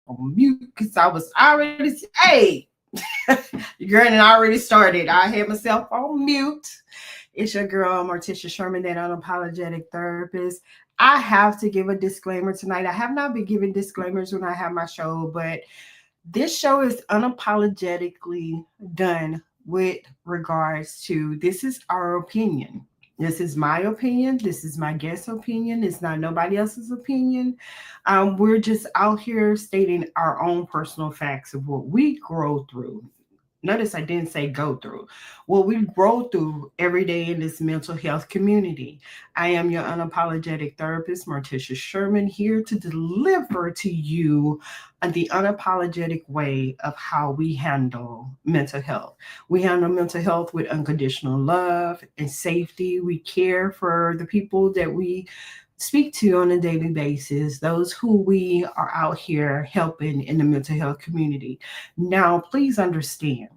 on mute because I was already, hey, girl, and I already started. I had myself on mute. It's your girl, Morticia Sherman, that unapologetic therapist. I have to give a disclaimer tonight. I have not been giving disclaimers when I have my show, but this show is unapologetically done with regards to this is our opinion. This is my opinion. This is my guest's opinion. It's not nobody else's opinion. We're just out here stating our own personal facts of what we grow through. Notice I didn't say go through. What we grow through every day in this mental health community. I am your unapologetic therapist, Morticia Sherman, here to deliver to you the unapologetic way of how we handle mental health. We handle mental health with unconditional love and safety. We care for the people that we speak to on a daily basis, those who we are out here helping in the mental health community. Now, please understand.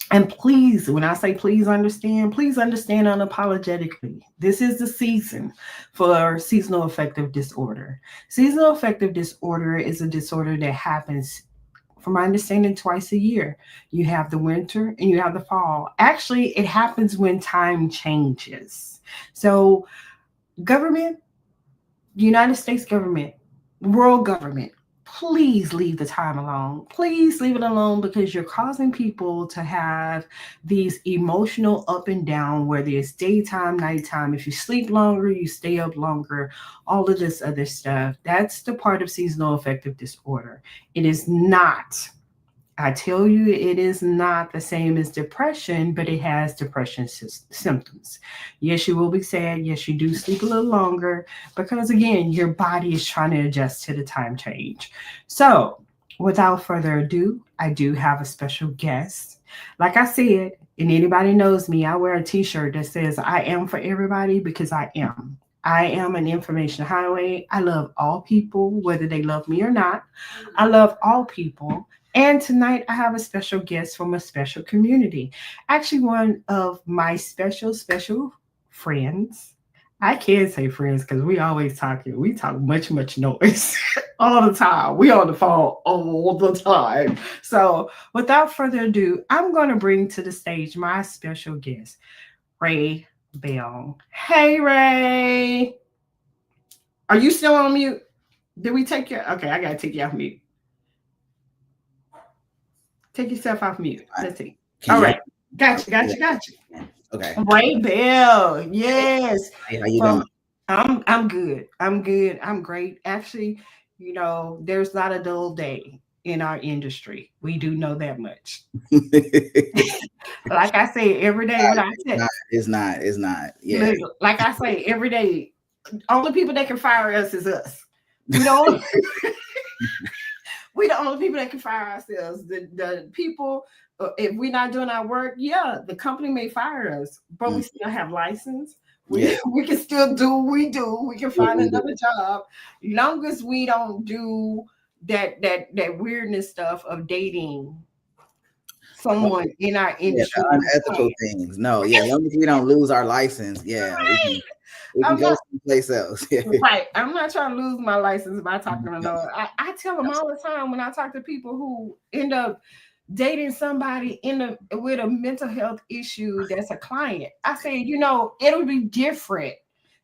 And please, when I say please understand unapologetically. This is the season for seasonal affective disorder. Seasonal affective disorder is a disorder that happens, from my understanding, twice a year. You have the winter and you have the fall. Actually, it happens when time changes. So, government, United States government, world government, please leave the time alone. Please leave it alone because you're causing people to have these emotional up and down, whether it's daytime, nighttime. If you sleep longer, you stay up longer, all of this other stuff. That's the part of seasonal affective disorder. It is not, I tell you, it is not the same as depression, but it has depression symptoms. Yes, you will be sad. Yes, you do sleep a little longer because, again, your body is trying to adjust to the time change. So, without further ado, I do have a special guest. Like I said, and anybody knows me, I wear a t shirt that says, I am for everybody because I am. I am an information highway. I love all people, whether they love me or not. I love all people. And tonight I have a special guest from a special community. Actually, one of my special friends. I can't say friends because we always talking. We talk much noise all the time. We on the phone all the time. So without further ado, I'm going to bring to the stage my special guest, Ray Bell. Hey, Ray. Are you still on mute? Did we take you? Okay, I got to take you off mute. Take yourself off mute. Let's see. Can All you? right. Gotcha. Okay. Ray Bell. Yes. Hey, how you From doing? I'm good. I'm good. I'm great. Actually, there's not a dull day in our industry. We do know that much. Like I say every day when I say It's not. It's not. Yeah. look, like I say every day, only people that can fire us is us. We don't we the only people that can fire ourselves. The people, if we're not doing our work, yeah, the company may fire us, but we Mm, still have license. yeah. We can still do what we do. We can What find we do. another job. Long as we don't do that weirdness stuff of dating Oh, someone in our yeah, industry the that we unethical can't. things. No, yeah. As long as we don't lose our license, yeah, we can I'm go not someplace else. Yeah. right. I'm not trying to lose my license by talking to no. I tell them all the time when I talk to people who end up dating somebody with a mental health issue that's a client. I say, it'll be different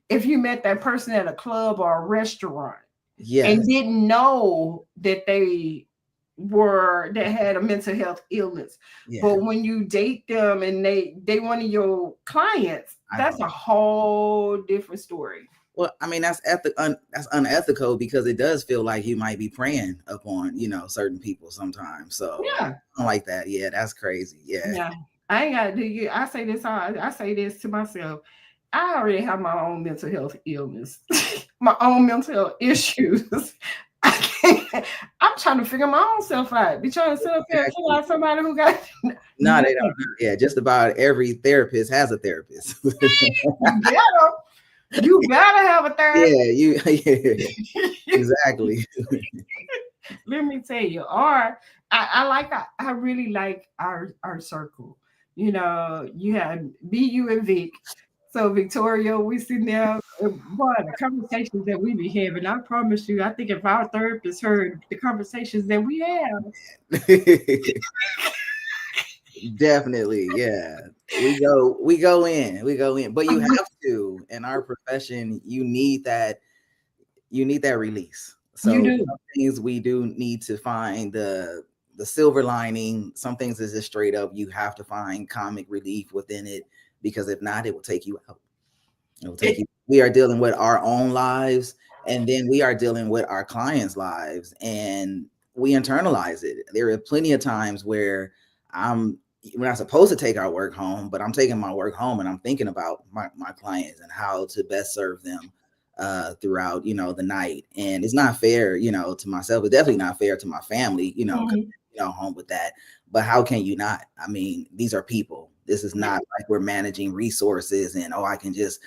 if you met that person at a club or a restaurant and Yes. didn't know that had a mental health illness. Yeah. But when you date them and they one of your clients, I that's know. a whole different story. Well, I mean, that's unethical because it does feel like you might be preying upon, certain people sometimes. So Yeah. I don't like that. Yeah, that's crazy. Yeah. Yeah. I ain't gotta do you. I say this to myself. I already have my own mental health illness, my own mental health issues. I can't, I'm trying to figure my own self out. Be trying to sit up here and figure Exactly. out somebody who got No, no. they don't. Yeah, just about every therapist has a therapist. You better, you better have a therapist. Yeah, yeah, exactly. Let me tell you. Or I really like our circle. You had BU and Vic. So Victoria, we sitting there, boy, the conversations that we be having. I promise you, I think if our therapist heard the conversations that we have, Definitely, yeah. We go in. But you have to, in our profession, you need that release. you So do. some things we do need to find the silver lining. Some things is just straight up. You have to find comic relief within it, because if not, it will take you out. It will take It, you. We are dealing with our own lives, and then we are dealing with our clients' lives, and we internalize it. There are plenty of times where I'm we're not supposed to take our work home, but I'm taking my work home and I'm thinking about my clients and how to best serve them throughout, the night. And it's not fair, to myself. It's definitely not fair to my family, 'cause, mhm. home with that. But how can you not? I mean, these are people. This is not like we're managing resources and, oh, I can just,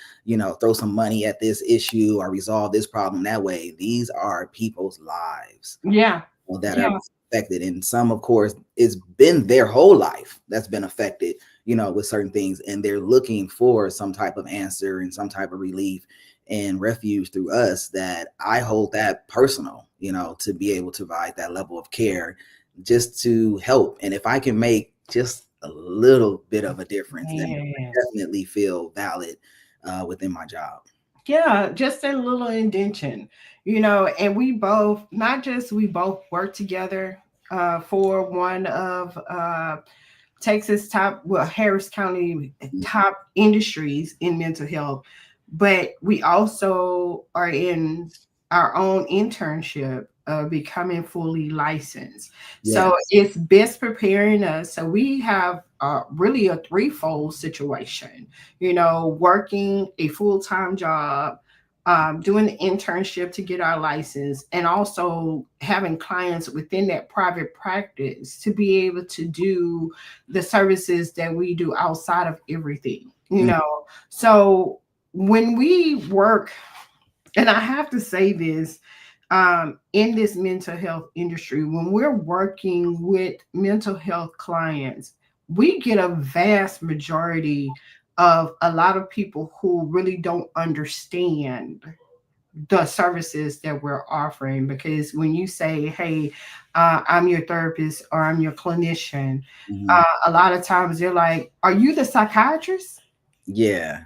throw some money at this issue or resolve this problem that way. These are people's lives Yeah, that are yeah, affected. And some, of course, it's been their whole life that's been affected, with certain things. And they're looking for some type of answer and some type of relief and refuge through us, that I hold that personal, to be able to provide that level of care just to help. And if I can make just a little bit of a difference, then I yes. definitely feel valid within my job. Yeah, just a little indention, and we both, not just we both work together for one of Texas top, well, Harris County top industries in mental health, but we also are in our own internship of becoming fully licensed. So Yes. it's best preparing us. So we have really a threefold situation, working a full time job, doing the internship to get our license, and also having clients within that private practice to be able to do the services that we do outside of everything, Mm, So when we work, and I have to say this, in this mental health industry, when we're working with mental health clients, we get a vast majority of a lot of people who really don't understand the services that we're offering. Because when you say, hey, I'm your therapist or I'm your clinician, mhm. a lot of times they're like, are you the psychiatrist? Yeah.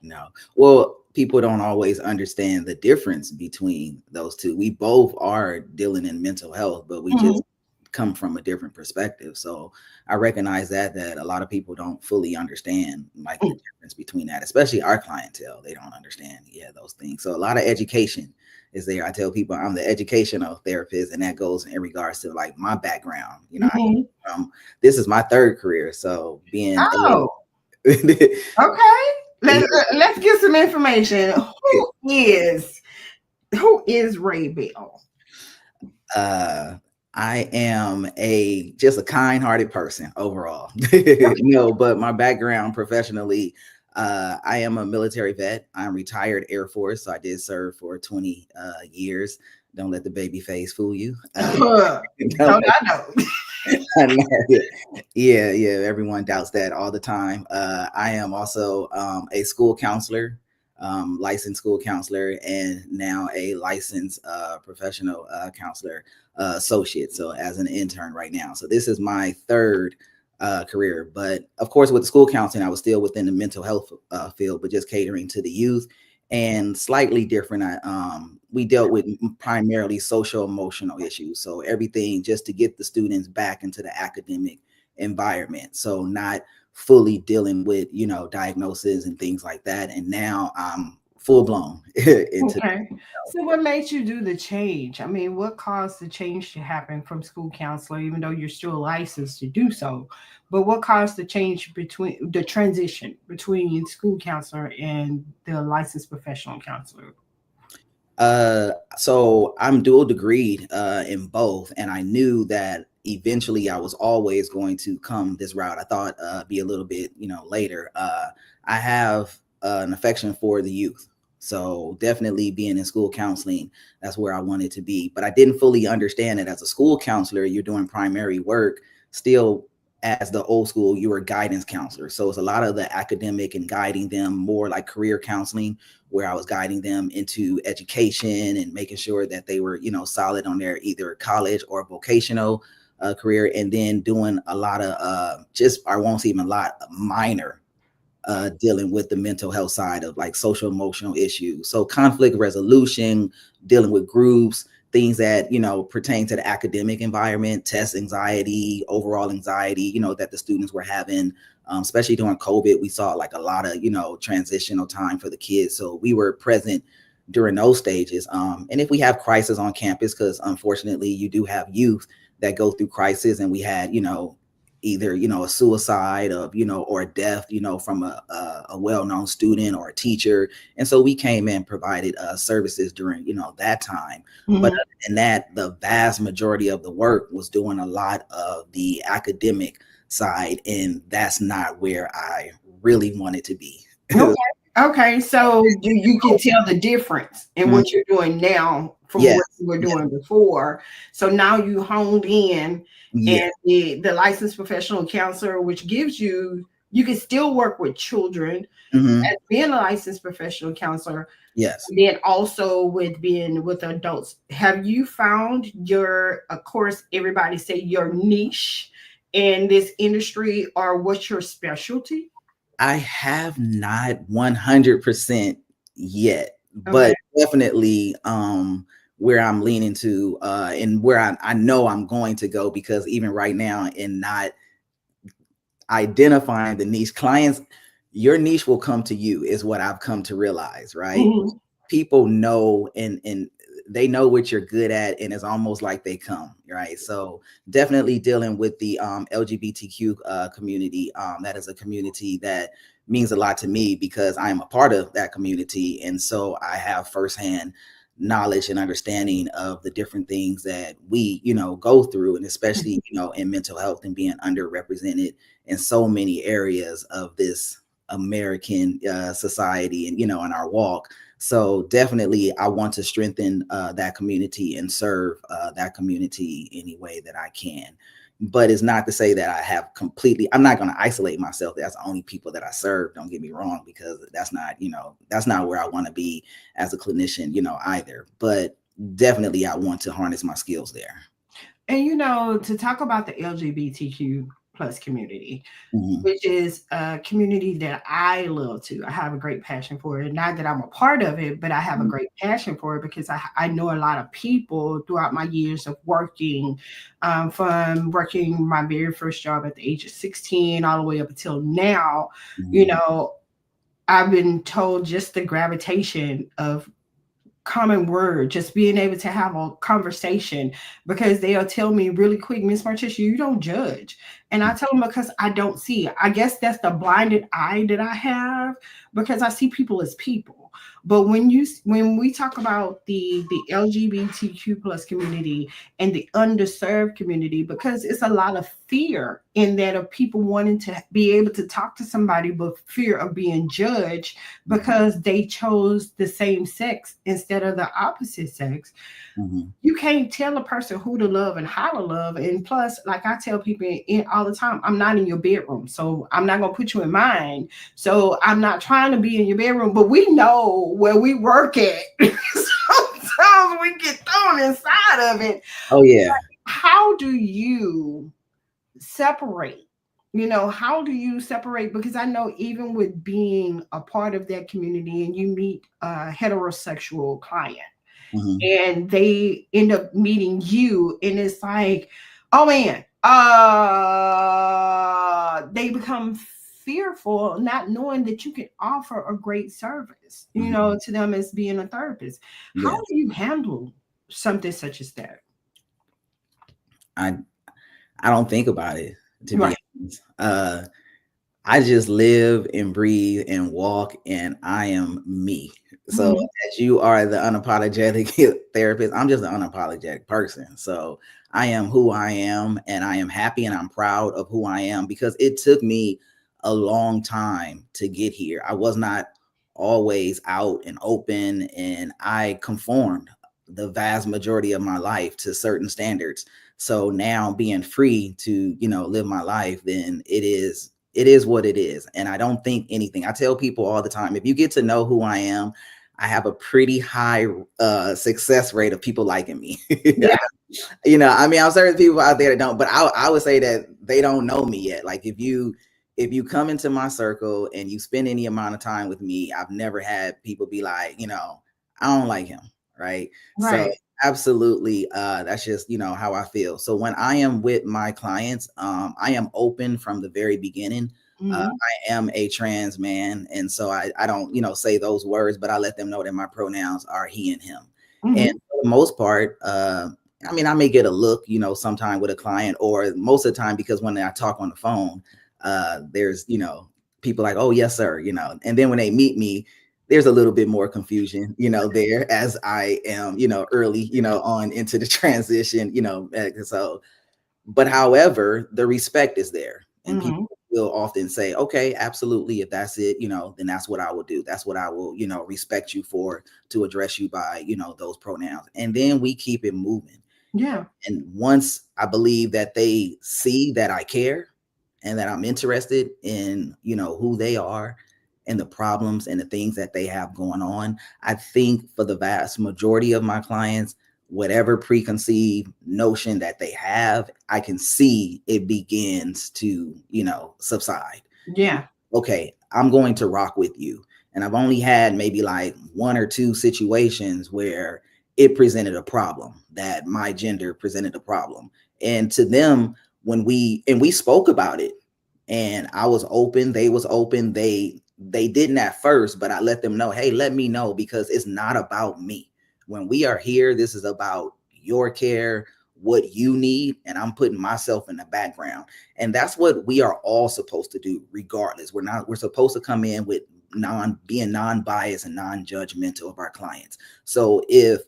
No. Well, people don't always understand the difference between those two. We both are dealing in mental health, but we Mhm. just come from a different perspective. So I recognize that a lot of people don't fully understand like the difference between that, especially our clientele. They don't understand, those things. So a lot of education is there. I tell people I'm the educational therapist, and that goes in regards to like my background. Mhm. This is my third career. So being a Oh, little okay. Let's get some information. Who is Ray Bell? Uh, I am just a kind-hearted person overall. No, but my background professionally, I am a military vet. I'm retired Air Force, so I did serve for 20 years. Don't let the baby face fool you. Don't Don't I know? yeah, everyone doubts that all the time. I am also a school counselor, licensed school counselor, and now a licensed professional counselor associate. So as an intern right now. So this is my third career. But of course, with the school counseling, I was still within the mental health field, but just catering to the youth, and slightly different. We dealt with primarily social emotional issues. So everything just to get the students back into the academic environment. So not fully dealing with, diagnosis and things like that. And now I'm full blown into. Okay. So what made you do the change? I mean, what caused the change to happen from school counselor, even though you're still licensed to do so? But what caused the change between the transition between school counselor and the licensed professional counselor? So I'm dual degreed in both, and I knew that eventually I was always going to come this route. I thought be a little bit, later. I have an affection for the youth, so definitely being in school counseling, that's where I wanted to be. But I didn't fully understand that as a school counselor, you're doing primary work, still as the old school, you were a guidance counselor. So it's a lot of the academic and guiding them, more like career counseling, where I was guiding them into education and making sure that they were, solid on their either college or vocational career, and then doing a lot of I won't say even a lot, minor dealing with the mental health side of like social emotional issues. So conflict resolution, dealing with groups, things that, pertain to the academic environment, test anxiety, overall anxiety, that the students were having, especially during COVID. We saw like a lot of, transitional time for the kids. So we were present during those stages. And if we have crisis on campus, because unfortunately you do have youth that go through crisis, and we had, either a suicide of or a death from a well-known student or a teacher, and so we came in, provided services during that time. But other than that, the vast majority of the work was doing a lot of the academic side, and that's not where I really wanted to be. Okay, so you can tell the difference in what you're doing now from Yeah, what you were doing before. So now you honed in, yeah. and the licensed professional counselor, which gives you can still work with children Hmm. as being a licensed professional counselor, Yes. then also with being with adults. Have you found your, of course, everybody say your niche in this industry, or what's your specialty? I have not 100% yet, Okay. but definitely where I'm leaning to and where I know I'm going to go, because even right now, in not identifying the niche clients, your niche will come to you, is what I've come to realize, right? Mhm. People know, and they know what you're good at, and it's almost like they come, right? So definitely dealing with the LGBTQ community. That is a community that means a lot to me, because I am a part of that community, and so I have firsthand knowledge and understanding of the different things that we go through, and especially in mental health, and being underrepresented in so many areas of this American society, and in our walk. So definitely, I want to strengthen that community and serve that community any way that I can. But it's not to say that I'm not going to isolate myself. That's the only people that I serve. Don't get me wrong, because that's not where I want to be as a clinician, either. But definitely, I want to harness my skills there. And to talk about the LGBTQ plus community, Hmm. which is a community that I love to. I have a great passion for it. Not that I'm a part of it, but I have a great passion for it because I know a lot of people throughout my years of working, from working my very first job at the age of 16 all the way up until now. You Hmm. know, I've been told just the gravitation of common word, just being able to have a conversation, because they'll tell me really quick, Miss Marticia, you don't judge. And I tell them because I don't see it. I guess that's the blinded eye that I have, because I see people as people. But when we talk about the LGBTQ plus community and the underserved community, because it's a lot of fear in that, of people wanting to be able to talk to somebody, but fear of being judged because they chose the same sex instead of the opposite sex. Hmm. You can't tell a person who to love and how to love. And plus, like I tell people all the time, I'm not in your bedroom, so I'm not gonna put you in mine. So I'm not trying to be in your bedroom, but we know where we work at. Sometimes we get thrown inside of it. Oh yeah. How do you separate? How do you separate? Because I know, even with being a part of that community, and you meet a heterosexual client, Hmm. and they end up meeting you, and it's like, oh man, they become fearful, not knowing that you can offer a great service, Hmm. to them as being a therapist. How Yeah. do you handle something such as that? I I don't think about it, to be Right. honest. I just live and breathe and walk, and I am me. So Mhm. as you are the unapologetic therapist, I'm just an unapologetic person. So I am who I am, and I am happy, and I'm proud of who I am, because it took me a long time to get here. I was not always out and open, and I conformed the vast majority of my life to certain standards. So now being free to, live my life, then it is what it is. And I don't think anything. I tell people all the time, if you get to know who I am, I have a pretty high success rate of people liking me. Yeah. I mean, I'm certain people out there that don't, but I would say that they don't know me yet. Like if you come into my circle and you spend any amount of time with me, I've never had people be like, I don't like him. Right. So Right. absolutely. That's just, how I feel. So when I am with my clients, I am open from the very beginning. Mm-hmm. I am a trans man. And so I don't, say those words, but I let them know that my pronouns are he and him. And Mm-hmm. for the most part, I mean, I may get a look, sometime with a client, or most of the time, because when I talk on the phone, there's, people like, oh, yes, sir, and then when they meet me, there's a little bit more confusion, there as I am, early, on into the transition, so, but however, the respect is there. And Mm-hmm. people will often say, okay, absolutely. If that's it, then that's what I will do. That's what I will, respect you for, to address you by, those pronouns. And then we keep it moving. Yeah. And once I believe that they see that I care and that I'm interested in, who they are and the problems and the things that they have going on, I think for the vast majority of my clients, whatever preconceived notion that they have, I can see it begins to, subside. Yeah. Okay, I'm going to rock with you. And I've only had maybe like one or two situations where it presented a problem, that my gender presented a problem. And to them, when we spoke about it, and I was open, they was open, they didn't at first, but I let them know, hey, let me know, because it's not about me. When we are here, this is about your care, what you need, and I'm putting myself in the background. And that's what we are all supposed to do regardless. We're supposed to come in with being non-biased and non-judgmental of our clients. So if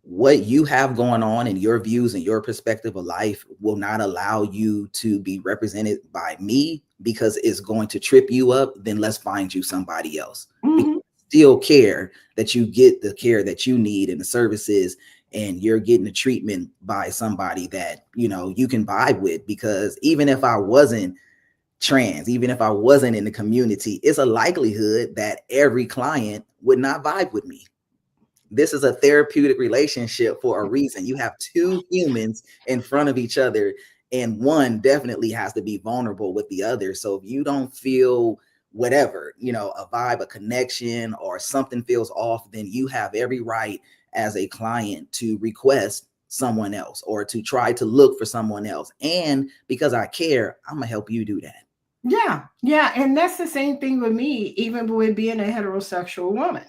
what you have going on and your views and your perspective of life will not allow you to be represented by me because it's going to trip you up, then let's find you somebody else. Mm-hmm. Still care that you get the care that you need and the services, and you're getting the treatment by somebody that, you can vibe with. Because even if I wasn't trans, even if I wasn't in the community, it's a likelihood that every client would not vibe with me. This is a therapeutic relationship for a reason. You have two humans in front of each other, and one definitely has to be vulnerable with the other. So if you don't feel whatever, a vibe, a connection, or something feels off, then you have every right as a client to request someone else or to try to look for someone else. And because I care, I'm gonna help you do that. Yeah. Yeah. And that's the same thing with me, even with being a heterosexual woman.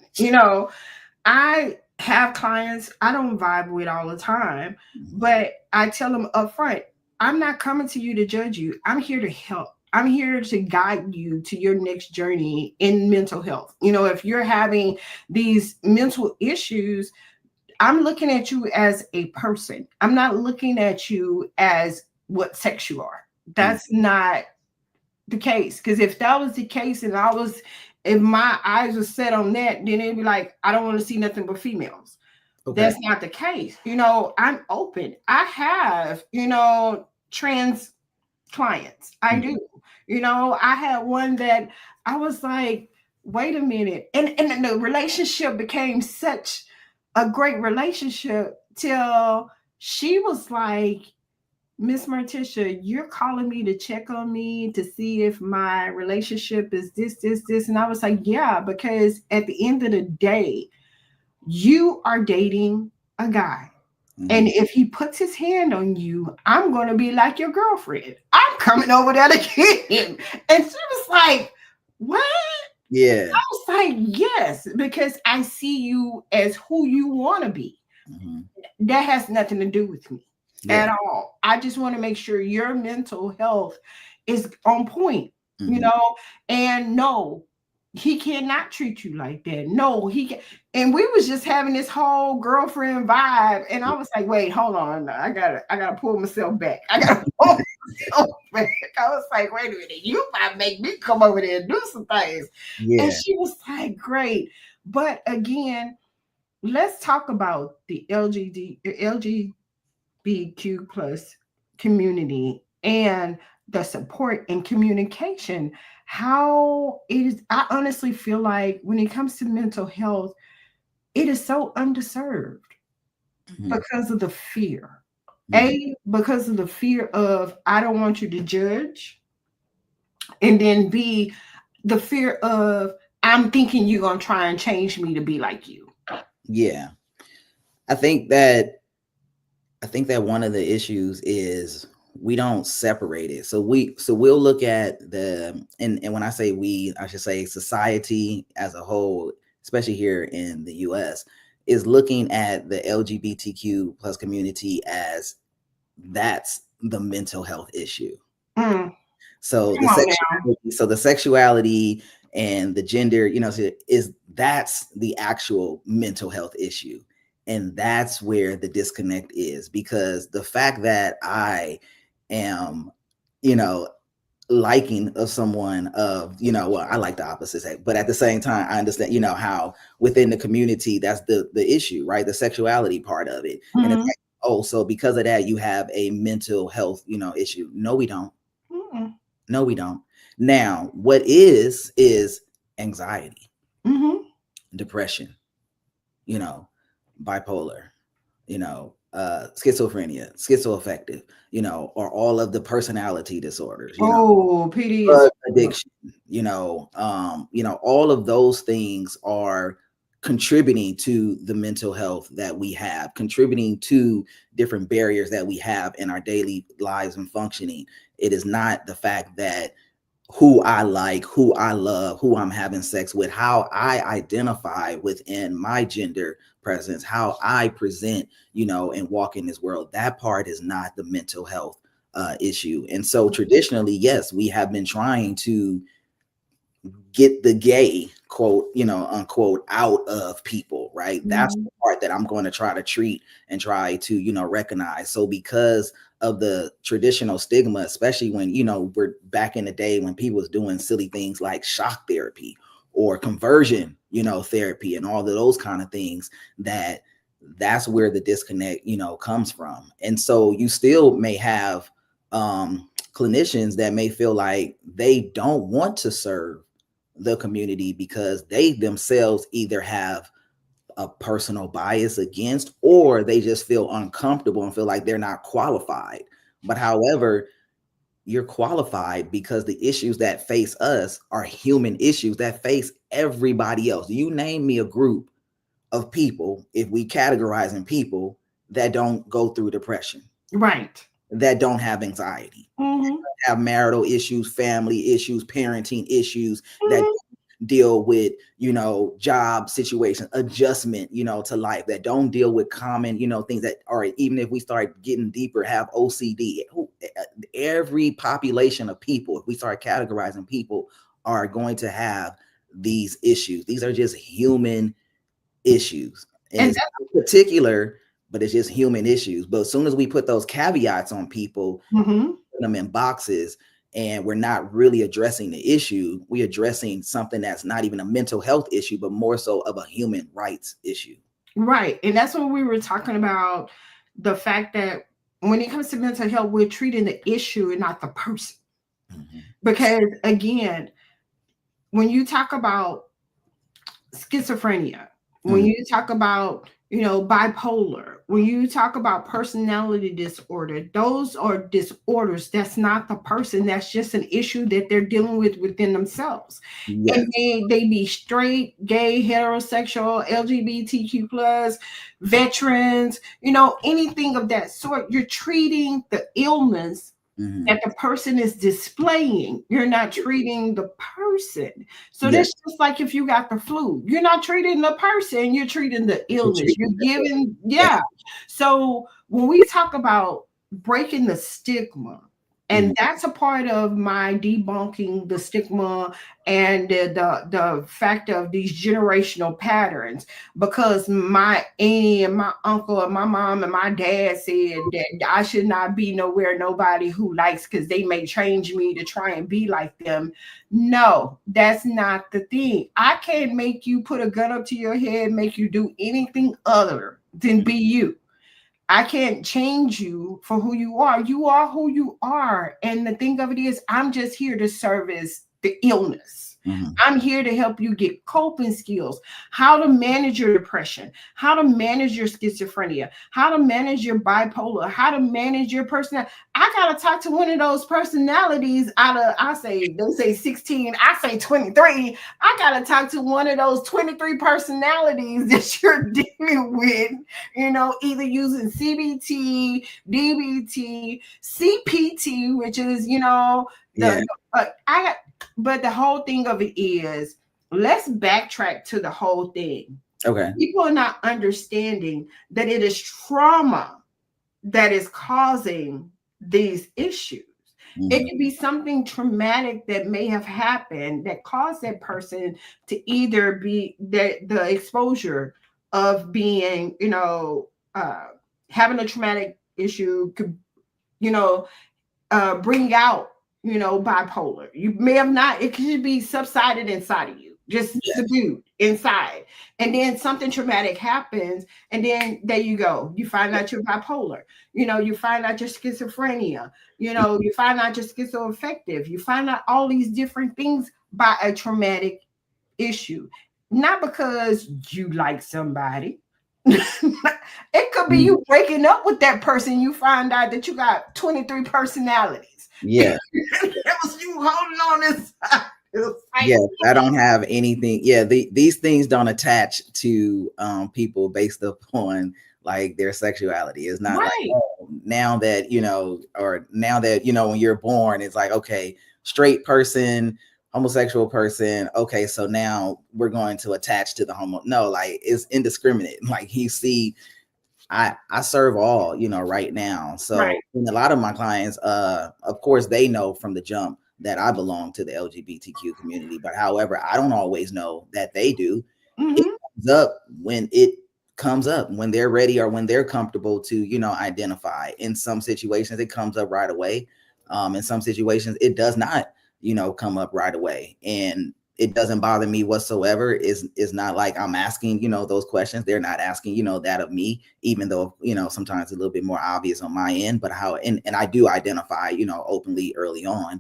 I have clients I don't vibe with all the time, but I tell them up front, I'm not coming to you to judge you. I'm here to help. I'm here to guide you to your next journey in mental health. If you're having these mental issues, I'm looking at you as a person. I'm not looking at you as what sex you are. That's not the case. Because if that was the case and if my eyes were set on that, then it'd be like, I don't want to see nothing but females. Okay. That's not the case. I'm open. I have, trans clients. I do. I had one that I was like, wait a minute. And the relationship became such a great relationship till she was like, Miss Martisha, you're calling me to check on me to see if my relationship is this. And I was like, yeah, because at the end of the day, you are dating a guy. Mm-hmm. And if he puts his hand on you, I'm going to be like your girlfriend. I'm coming over there to get him. And she was like, what? Yeah. I was like, yes, because I see you as who you want to be. Mm-hmm. That has nothing to do with me. Yeah. At all. I just want to make sure your mental health is on point, Mm-hmm. and no, he cannot treat you like that. No, he can. And we was just having this whole girlfriend vibe. And I was like, wait, hold on. I gotta pull myself back. I was like, wait a minute, you might make me come over there and do some things. Yeah. And she was like, great. But again, let's talk about the LGBTQ plus community and the support and communication. How is, I honestly feel like when it comes to mental health, it is so underserved Mhm. because of the fear. Mhm. Because of the fear of I don't want you to judge, and then B, the fear of I'm thinking you're gonna try and change me to be like you. Yeah, I think that I think that one of the issues is we don't separate it. So we'll look at and when I say we, I should say society as a whole, especially here in the US, is looking at the LGBTQ plus community as that's the mental health issue. Mm, So come on now. the sexuality and the gender, is that's the actual mental health issue. And that's where the disconnect is, because the fact that I am, you know, liking of someone of, well, I like the opposite sex, but at the same time, I understand, how within the community, that's the issue, right? The sexuality part of it. And it's Mm-hmm. like, oh, so because of that, you have a mental health, issue. No, we don't. Mm-hmm. No, we don't. Now, what is anxiety, Mm-hmm. depression, you know, bipolar, schizophrenia, schizoaffective, or all of the personality disorders, Oh, PD is drug addiction, all of those things are contributing to the mental health that we have, contributing to different barriers that we have in our daily lives and functioning. It is not the fact that who I like, who I love, who I'm having sex with, how I identify within my gender presence, how I present, and walk in this world. That part is not the mental health issue. And so traditionally, yes, we have been trying to get the gay quote, unquote, out of people, right? That's Mhm. the part that I'm going to try to treat and try to, recognize. So because of the traditional stigma, especially when, we're back in the day when people was doing silly things like shock therapy or conversion, therapy and all of those kind of things, that's where the disconnect, comes from. And so you still may have clinicians that may feel like they don't want to serve the community because they themselves either have a personal bias against, or they just feel uncomfortable and feel like they're not qualified. But however, you're qualified because the issues that face us are human issues that face everybody else. You name me a group of people, if we categorize in people, that don't go through depression, Right. that don't have anxiety, Mm-hmm. have marital issues, family issues, parenting issues, that Mm-hmm. deal with, job situation, adjustment, to life, that don't deal with common, things that are, even if we start getting deeper, have OCD. Every population of people, if we start categorizing people, are going to have these issues. These are just human issues. And And it's not particular, but it's just human issues. But as soon as we put those caveats on people, mm-hmm. put them in boxes, and we're not really addressing the issue, we're addressing something that's not even a mental health issue, but more so of a human rights issue. Right. And that's what we were talking about, the fact that when it comes to mental health, we're treating the issue and not the person. Mhm. Because again, when you talk about schizophrenia, when Mhm. you talk about, bipolar, when you talk about personality disorder, those are disorders. That's not the person. That's just an issue that they're dealing with within themselves. And Yes. they be straight, gay, heterosexual, LGBTQ plus, veterans, anything of that sort. You're treating the illness Mhm. that the person is displaying. You're not treating the person. So Yes. that's just like if you got the flu. You're not treating the person, you're treating the You're illness. You're treating the- giving, yeah. yeah. So when we talk about breaking the stigma And that's a part of my debunking the stigma and the fact of these generational patterns, because my auntie and my uncle and my mom and my dad said that I should not be nowhere nobody who likes, because they may change me to try and be like them. No, that's not the thing. I can't make you put a gun up to your head, make you do anything other than be you. I can't change you for who you are. You are who you are. And the thing of it is, I'm just here to service the illness. I'm here to help you get coping skills, how to manage your depression, how to manage your schizophrenia, how to manage your bipolar, how to manage your personality. I got to talk to one of those personalities out of, they say 16, I say 23. I got to talk to one of those 23 personalities that you're dealing with, either using CBT, DBT, CPT, which is, but the whole thing of it is, let's backtrack to the whole thing. Okay. People are not understanding that it is trauma that is causing these issues. It could be something traumatic that may have happened that caused that person to either be the exposure of being, having a traumatic issue could, bring out, bipolar. You may have not, it could be subsided inside of you, just subdued inside. And then something traumatic happens, and then there you go. You find out you're bipolar. You find out you're schizophrenia. You find out you're schizoaffective. You find out all these different things by a traumatic issue. Not because you like somebody. It could be you breaking up with that person. You find out that you got 23 personalities. Yeah. That was you holding on this side. Yeah, I don't have anything. Yeah, these things don't attach to people based upon like their sexuality. It's not like, oh, now that when you're born, it's like, okay, straight person, homosexual person. Okay, so now we're going to attach to the homo. No, like it's indiscriminate. Like you see, I serve all, right now. So and a lot of my clients, of course, they know from the jump that I belong to the LGBTQ community. But however, I don't always know that they do. It comes up when they're ready or when they're comfortable to, identify. In some situations, it comes up right away. In some situations, it does not, come up right away. And it doesn't bother me whatsoever. It's not like I'm asking, those questions. They're not asking, that of me, even though, sometimes it's a little bit more obvious on my end, but and I do identify, openly early on,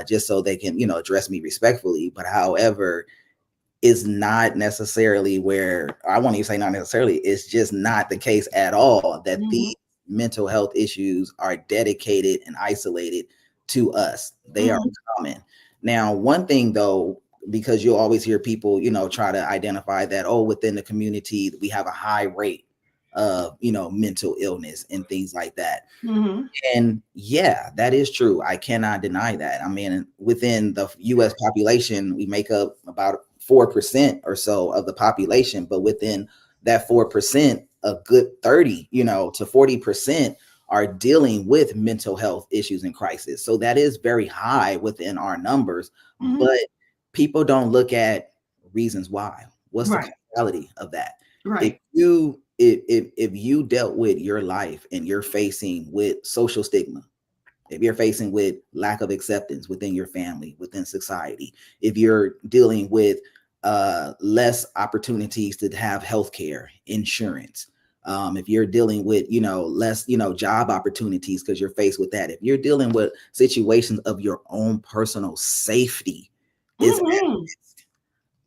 just so they can, address me respectfully. But however, is not necessarily where I won't even say not necessarily. It's just not the case at all that these mental health issues are dedicated and isolated to us. They are common. Now, one thing though, because you'll always hear people, try to identify that, oh, within the community, we have a high rate of, mental illness and things like that. And yeah, that is true. I cannot deny that. I mean, within the US population, we make up about 4% or so of the population, but within that 4%, a good 30, to 40% are dealing with mental health issues and crisis. So that is very high within our numbers, but people don't look at reasons why. What's the causality of that? If you dealt with your life and you're facing with social stigma, if you're facing with lack of acceptance within your family, within society, if you're dealing with less opportunities to have healthcare, insurance, if you're dealing with, less, job opportunities because you're faced with that, if you're dealing with situations of your own personal safety,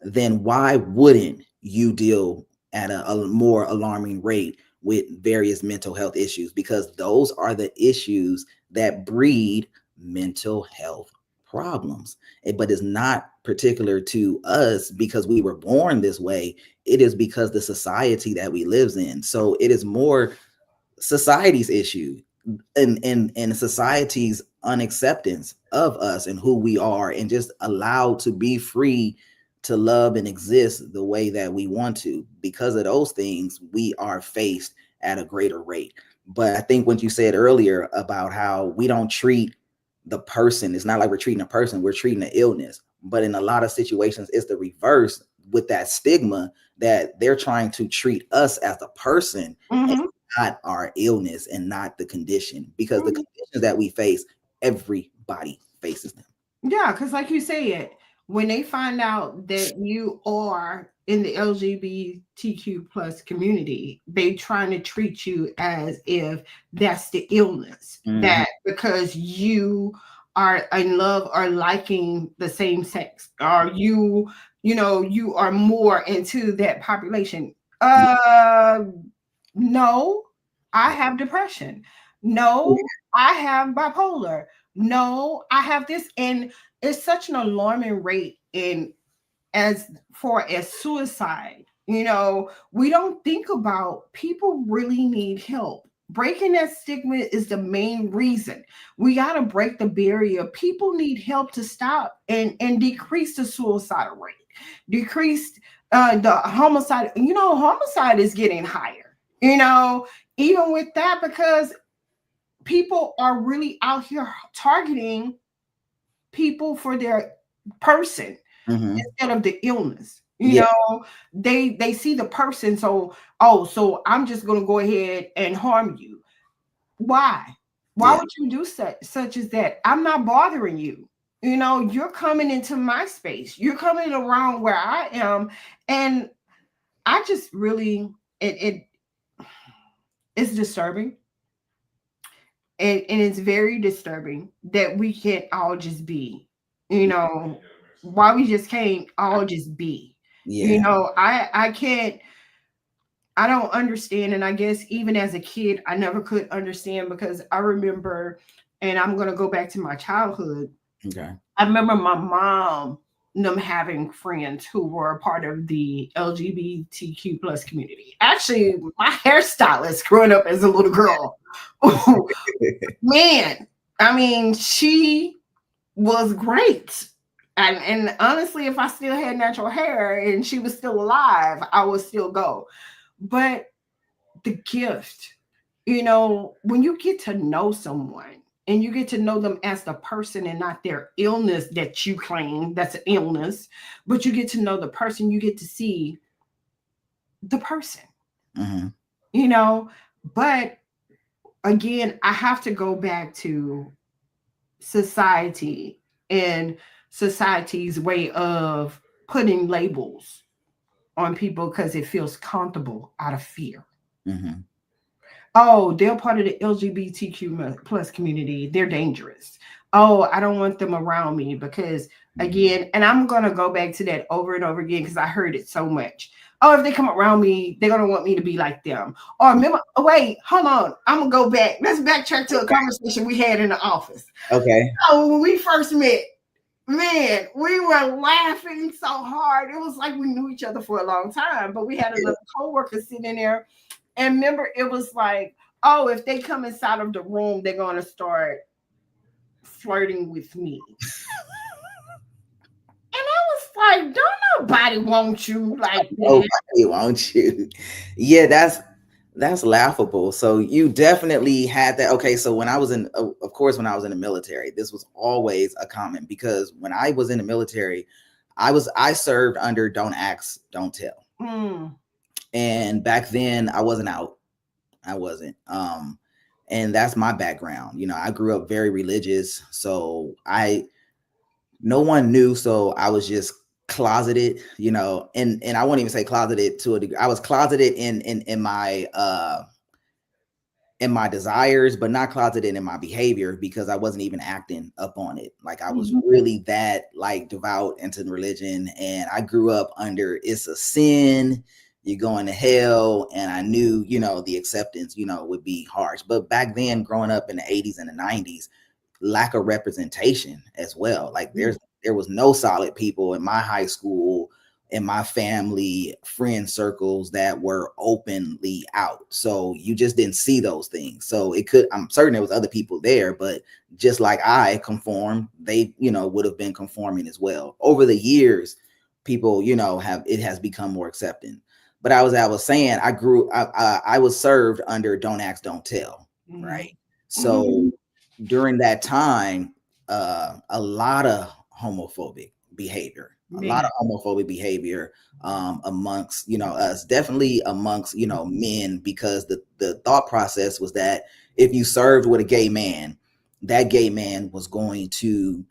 then why wouldn't you deal at a more alarming rate with various mental health issues? Because those are the issues that breed mental health problems. But it's not particular to us because we were born this way. It is because the society that we live in. So it is more society's issue and society's unacceptance of us and who we are, and just allowed to be free to love and exist the way that we want to. Because of those things, we are faced at a greater rate. But I think what you said earlier about how we don't treat the person. It's not like we're treating a person, we're treating an illness. But in a lot of situations, it's the reverse with that stigma that they're trying to treat us as a person and Mm-hmm. not our illness and not the condition, because the Mm-hmm. conditions that we face, everybody faces them. Yeah, because like you said, when they find out that you are in the LGBTQ plus community, they trying to treat you as if that's the illness. Mhm. That because you are in love or liking the same sex, or you are more into that population. Yeah. Uh no, I have depression. Yeah. No, I have bipolar. No, I have this. And it's such an alarming rate in as far as suicide. We don't think about people really need help. Breaking that stigma is the main reason. We got to break the barrier. People need help to stop and decrease the suicidal rate, decrease the homicide. Homicide is getting higher, even with that, because people are really out here targeting people for their person Mhm. instead of the illness. Yeah. They see the person, so I'm just going to go ahead and harm you. Why Yeah. would you do such as that? I'm not bothering you. You're coming into my space, you're coming around where I am. And I just really, it's disturbing. And it's very disturbing that we can't all just be, why we just can't all just be. Yeah. I can't, I don't understand. And I guess even as a kid, I never could understand, because I remember, and I'm going to go back to my childhood. Okay. I remember my mom, them having friends who were a part of the LGBTQ plus community. Actually, my hairstylist growing up as a little girl, man, I mean, she was great. And honestly, if I still had natural hair and she was still alive, I would still go. But the gift, when you get to know someone and you get to know them as the person and not their illness that you claim that's an illness, but you get to know the person, you get to see the person, Mhm. you know. But again, I have to go back to society and society's way of putting labels on people because it feels comfortable out of fear. Mhm. Oh, they're part of the LGBTQ plus community. They're dangerous. Oh, I don't want them around me because, again, and I'm going to go back to that over and over again because I heard it so much. Oh, if they come around me, they're going to want me to be like them. Or remember, oh, wait, hold on. I'm going to go back. Let's backtrack to a conversation we had in the office. Okay. Oh, when we first met, man, we were laughing so hard. It was like we knew each other for a long time, but we had another coworker sitting there. And remember, it was like, oh, if they come inside of the room, they're going to start flirting with me. And I was like, don't nobody want you like Oh, that. won't you? Yeah, that's laughable. So you definitely had that. Okay, so when I was in, of course, when I was in the military, this was always a comment, because when I was in the military, I served under Don't Ask, Don't Tell, Mm, and back then I wasn't out. I wasn't. And that's my background. I grew up very religious, so no one knew, so I was just closeted, and I won't even say closeted to a degree. I was closeted in my desires, but not closeted in my behavior, because I wasn't even acting up on it. Like, I was mhm, really that, like, devout into religion, and I grew up under, it's a sin, you're going to hell, and I knew, the acceptance, would be harsh. But back then, growing up in the 80s and the 90s, lack of representation as well. Like, mm, there was no solid people in my high school, in my family, friend circles that were openly out. So you just didn't see those things. So I'm certain there was other people there, but just like I conformed, they, would have been conforming as well. Over the years, people, it has become more accepting. But I was saying, I was served under Don't Ask, Don't Tell, mhm, right? mhm, So during that time, a lot of homophobic behavior, Man. amongst, us, definitely amongst, men, because the thought process was that if you served with a gay man, that gay man was going to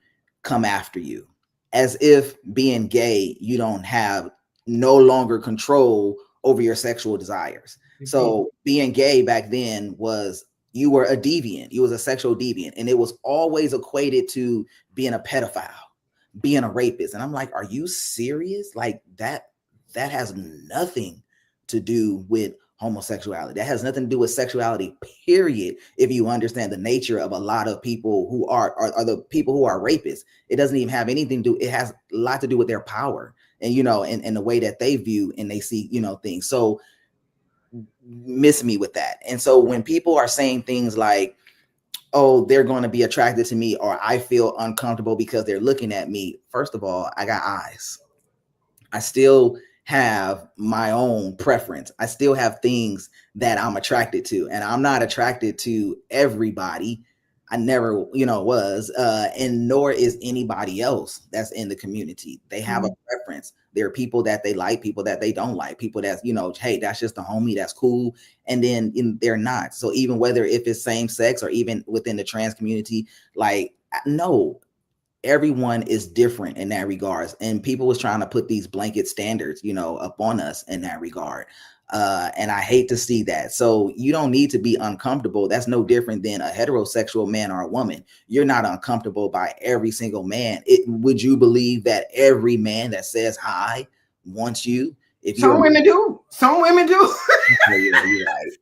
come after you, as if being gay, you don't have no longer control over your sexual desires. So being gay back then was, you were a deviant, you was a sexual deviant, and it was always equated to being a pedophile, being a rapist. And I'm like, are you serious? Like that has nothing to do with homosexuality. That has nothing to do with sexuality, period. If you understand the nature of a lot of people who are the people who are rapists, it doesn't even have anything to do, it has a lot to do with their power and, and the way that they view and they see, things. So miss me with that. And so when people are saying things like, oh, they're going to be attracted to me, or I feel uncomfortable because they're looking at me, first of all, I got eyes. I still have my own preference. I still have things that I'm attracted to, and I'm not attracted to everybody. I never, was, and nor is anybody else that's in the community. They have a preference. There are people that they like, people that they don't like, people that, hey, that's just a homie, that's cool. And then they're not. So even whether if it's same sex or even within the trans community, like, no, everyone is different in that regards, and people was trying to put these blanket standards up on us in that regard, and I hate to see that. So you don't need to be uncomfortable. That's no different than a heterosexual man or a woman. You're not uncomfortable by every single man. Would you believe that every man that says hi wants you? If Some women do. Some women do.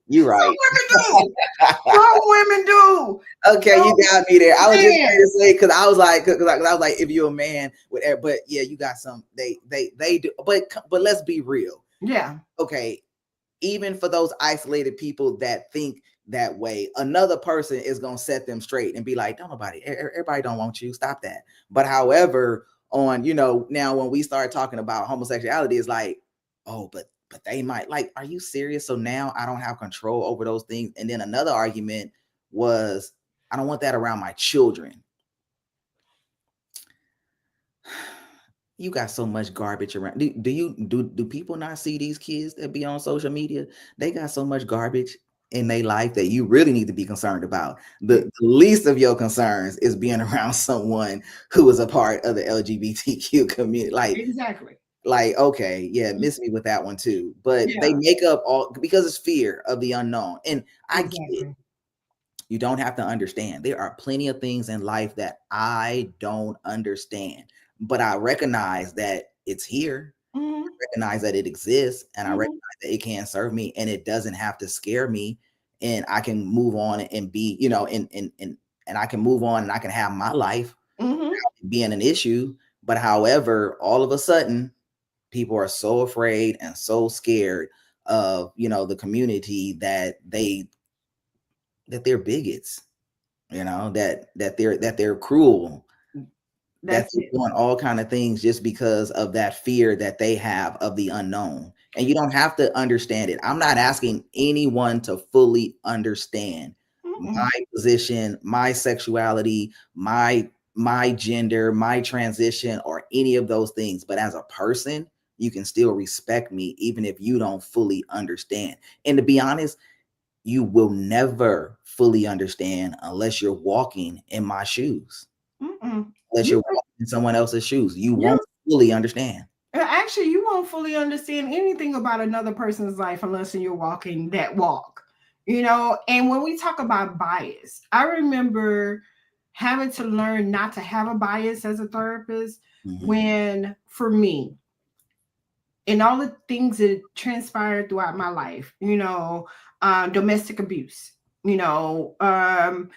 You're right. Some women do. Some women do. Okay, you got me there. I was just trying to say, because I was like, if you're a man with, but yeah, you got some. They do. But let's be real. Yeah. Okay, even for those isolated people that think that way, another person is gonna set them straight and be like, don't everybody don't want you. Stop that. But however, on now when we start talking about homosexuality, it's like, oh, but they might, like, are you serious? So now I don't have control over those things. And then another argument was, I don't want that around my children. You got so much garbage around. Do people not see these kids that be on social media? They got so much garbage in their life that you really need to be concerned about. The least of your concerns is being around someone who is a part of the LGBTQ community. Like, exactly. Like, okay, yeah, miss me with that one too. But they make up all, because it's fear of the unknown. And I get it. You don't have to understand. There are plenty of things in life that I don't understand, but I recognize that it's here. I recognize that it exists, and I recognize that it can serve me, and it doesn't have to scare me. And I can move on and be, and I can move on and I can have my life being an issue. But however, all of a sudden, people are so afraid and so scared of, the community that they're bigots, that they're cruel, that they're doing all kind of things just because of that fear that they have of the unknown. And you don't have to understand it. I'm not asking anyone to fully understand my position, my sexuality, my gender, my transition, or any of those things. But as a person, you can still respect me, even if you don't fully understand. And to be honest, you will never fully understand unless you're walking in my shoes. Unless you're walking in someone else's shoes, you won't fully understand. Actually, you won't fully understand anything about another person's life unless you're walking that walk. And when we talk about bias, I remember having to learn not to have a bias as a therapist when, for me, and all the things that transpired throughout my life, domestic abuse, from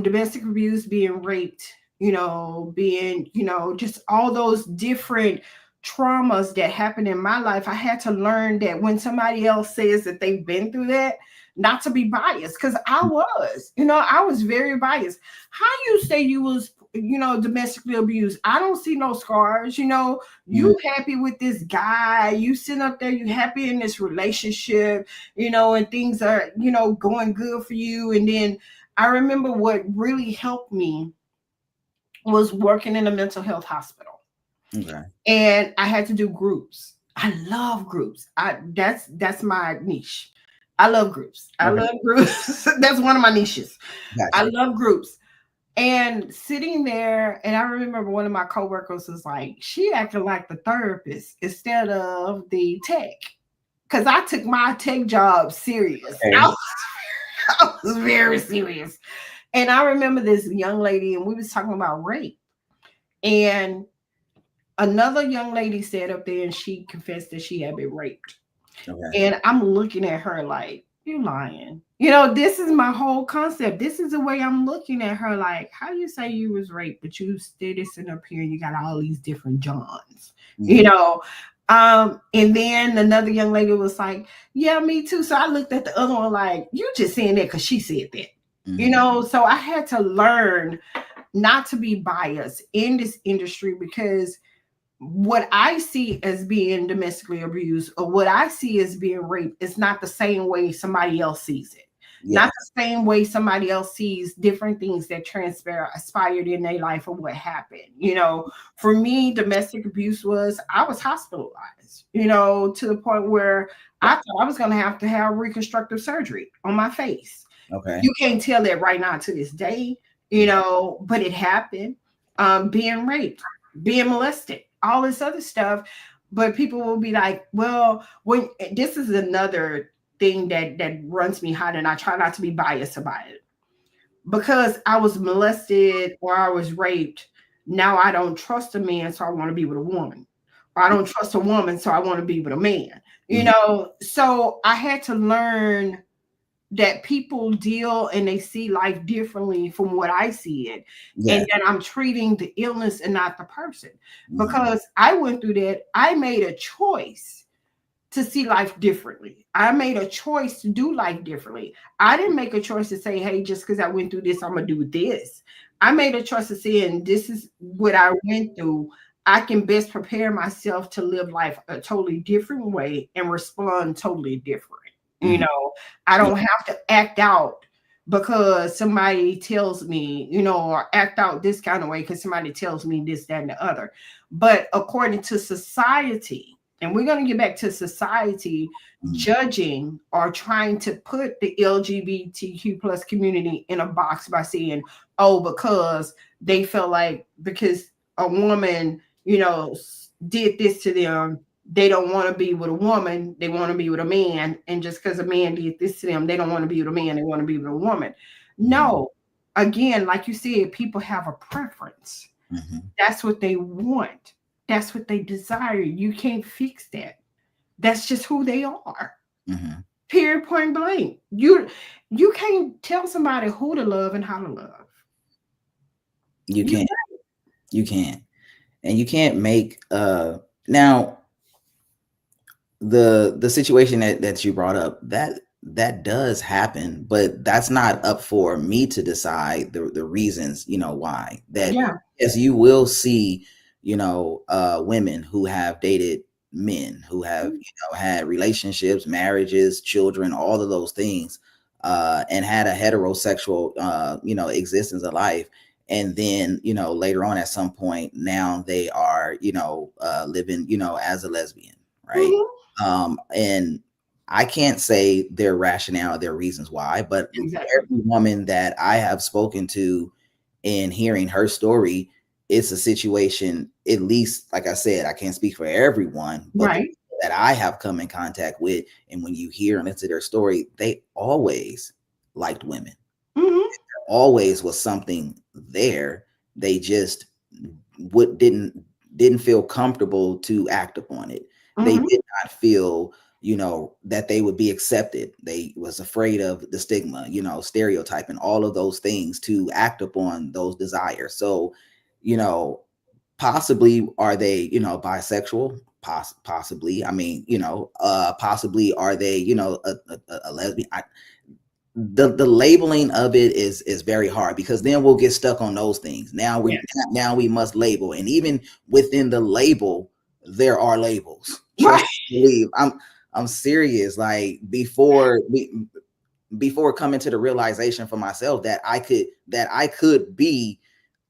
domestic abuse, being raped, being, just all those different traumas that happened in my life. I had to learn that when somebody else says that they've been through that, not to be biased, because I was very biased. How you say you was, domestically abused? I don't see no scars. You happy with this guy, you sitting up there, you happy in this relationship, and things are, going good for you. And then I remember what really helped me was working in a mental health hospital. Okay. And I had to do groups. I love groups. That's my niche. I love groups. I Okay. love groups. That's one of my niches. I Gotcha. love groups. And sitting there, and I remember one of my coworkers was like, she acted like the therapist instead of the tech. Because I took my tech job serious. I Okay. was, I was very serious. And I remember this young lady, and we was talking about rape. And another young lady sat up there and she confessed that she had been raped. Okay. And I'm looking at her like, you lying. You know, this is my whole concept. This is the way I'm looking at her like, how you say you was raped, but you still sitting up here and you got all these different Johns, you Mhm. know? And then another young lady was like, yeah, me too. So I looked at the other one like, you just saying that because she said that. You Mhm. know, so I had to learn not to be biased in this industry because what I see as being domestically abused or what I see as being raped is not the same way somebody else sees it. Not Yeah. the same way somebody else sees different things that aspired in their life or what happened. You know, for me, domestic abuse was I was hospitalized, you know, to the point where I thought I was going to have reconstructive surgery on my face. Okay. You can't tell that right now to this day, you know, but it happened. Being raped, being molested, all this other stuff. But people will be like, well, when this is another thing that runs me hot, and I try not to be biased about it. Because I was molested or I was raped, now I don't trust a man, so I want to be with a woman. Or I don't trust a woman, so I want to be with a man. You Mhm. know, so I had to learn that people deal and they see life differently from what I see it. And Yeah. that I'm treating the illness and not the person. Mhm. Because I went through that. I made a choice to see life differently. I made a choice to do life differently. I didn't make a choice to say, hey, just because I went through this, I'm going to do this. I made a choice of saying, this is what I went through. I can best prepare myself to live life a totally different way and respond totally different. You Mhm. know, I Yeah. don't have to act out because somebody tells me, you know, or act out this kind of way because somebody tells me this, that, and the other. But according to society, and we're going to get back to society Mhm. judging or trying to put the LGBTQ plus community in a box by saying, oh, because they feel like because a woman, you know, did this to them, they don't want to be with a woman, they want to be with a man. And just because a man did this to them, they don't want to be with a man, they want to be with a woman. Mhm. No, again, like you said, people have a preference. Mhm. That's what they want. That's what they desire. You can't fix that. That's just who they are. Mhm. Period, point blank. You can't tell somebody who to love and how to love. You You can't. You can't. And you can't make now the situation that you brought up, that does happen, but that's not up for me to decide the reasons, why. That, yeah. yes, you will see, women who have dated men who have, had relationships, marriages, children, all of those things, and had a heterosexual existence of life. And then, later on at some point, now they are, living, as a lesbian, right? Mhm. And I can't say their rationale, their reasons why, but Exactly. every woman that I have spoken to in hearing her story, it's a situation, at least, like I said, I can't speak for everyone, but the Right. people that I have come in contact with, and when you hear and listen to their story, they always liked women. Mhm. Always was something there. They just would didn't feel comfortable to act upon it. They Mhm. did not feel, that they would be accepted. They was afraid of the stigma, stereotype and all of those things to act upon those desires. So, you know, possibly are they, bisexual? Possibly. I mean, possibly are they, a lesbian? The labeling of it is very hard, because then we'll get stuck on those things. Yes. Now we must label, and even within the label there are labels. Right. Trust and believe. I'm serious. Like, before coming to the realization for myself that I could be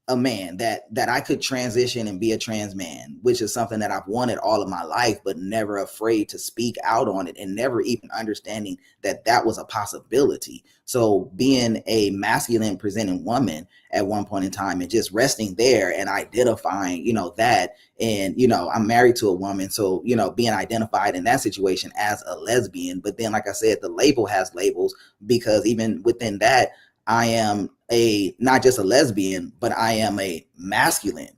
a man that I could transition and be a trans man, which is something that I've wanted all of my life, but never afraid to speak out on it and never even understanding that that was a possibility. So being a masculine presenting woman at one point in time and just resting there and identifying, that, and, I'm married to a woman. So, being identified in that situation as a lesbian, but then, like I said, the label has labels, because even within that, I am not just a lesbian, but I am a masculine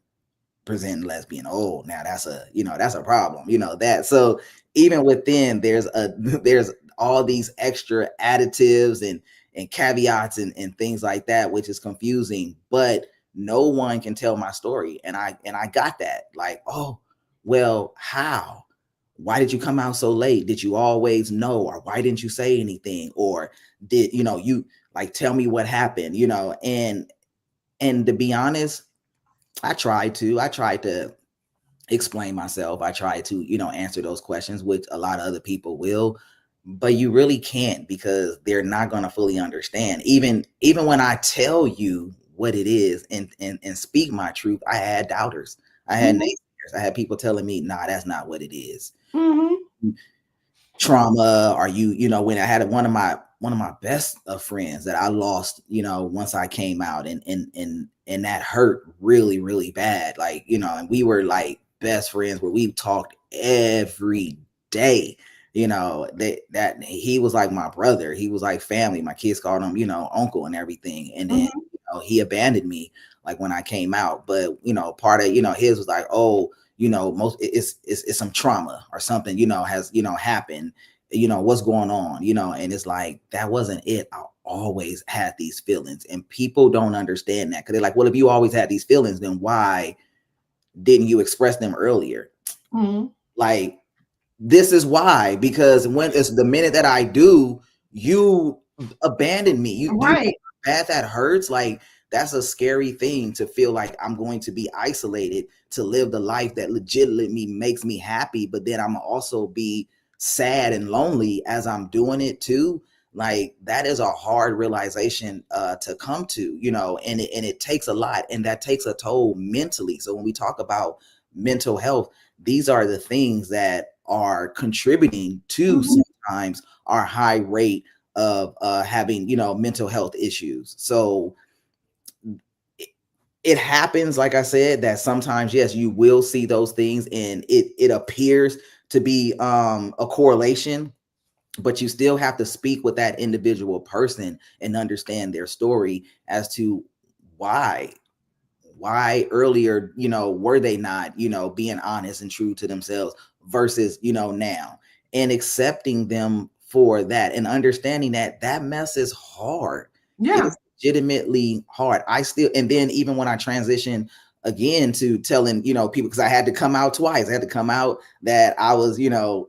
presenting lesbian. Oh, now that's a problem, that. So even within, there's all these extra additives and caveats and things like that, which is confusing, but no one can tell my story. And I got that, like, oh, well, how? Why did you come out so late? Did you always know? Or why didn't you say anything? Or did, you, like, tell me what happened, and to be honest, I tried to explain myself. I tried to, answer those questions, which a lot of other people will, but you really can't, because they're not going to fully understand. Even when I tell you what it is and speak my truth, I had doubters. I had naysayers. I had people telling me, nah, that's not what it is. Trauma. Or when I had one of my best of friends that I lost, once I came out, and that hurt really, really bad. Like, and we were like best friends where we talked every day. That he was like my brother. He was like family. My kids called him, uncle and everything. And then, he abandoned me, like, when I came out. But, part of, his was like, oh, most it's some trauma or something, has, happened, what's going on, and it's like, that wasn't it. I always had these feelings, and people don't understand that, because they're like, well, if you always had these feelings, then why didn't you express them earlier? Like, this is why, because when it's the minute that I do, you abandon me. You Right. bad, that hurts. Like, that's a scary thing, to feel like I'm going to be isolated to live the life that legitimately makes me happy, but then I'm also be sad and lonely as I'm doing it too. Like, that is a hard realization to come to, and it takes a lot, and that takes a toll mentally. So when we talk about mental health, these are the things that are contributing to sometimes our high rate of having, mental health issues. So it happens, like I said, that sometimes, yes, you will see those things, and it appears to be a correlation, but you still have to speak with that individual person and understand their story as to why earlier, were they not, being honest and true to themselves versus, now, and accepting them for that, and understanding that that mess is hard. Yeah. It's legitimately hard. And then even when I transitioned again to telling, people, because I had to come out twice. I had to come out that I was,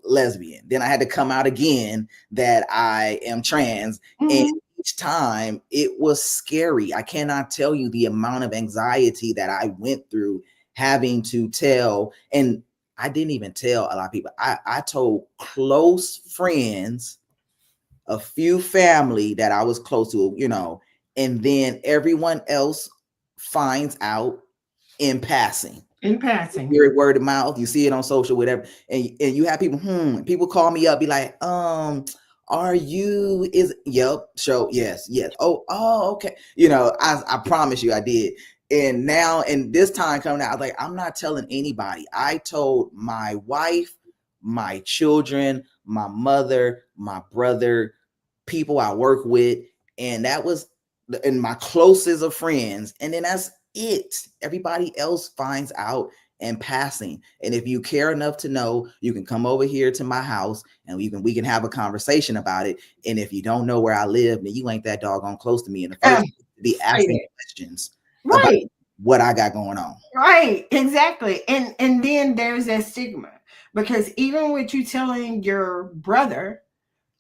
lesbian. Then I had to come out again that I am trans. And each time it was scary. I cannot tell you the amount of anxiety that I went through having to tell. And I didn't even tell a lot of people. I told close friends, a few family that I was close to, and then everyone else finds out in passing. Hear it word of mouth. You see it on social, whatever, and you have people call me up, be like, are you? Yep. So yes. Oh, okay. I promise you, I did. And now, and this time coming out, I was like, I'm not telling anybody. I told my wife, my children, my mother, my brother, people I work with, and that was in my closest of friends. And then that's it. Everybody else finds out in passing. And if you care enough to know, you can come over here to my house and we can have a conversation about it. And if you don't know where I live, then you ain't that doggone close to me in the first place to be asking questions about what I got going on. Right, exactly. And then there's that stigma, because even with you telling your brother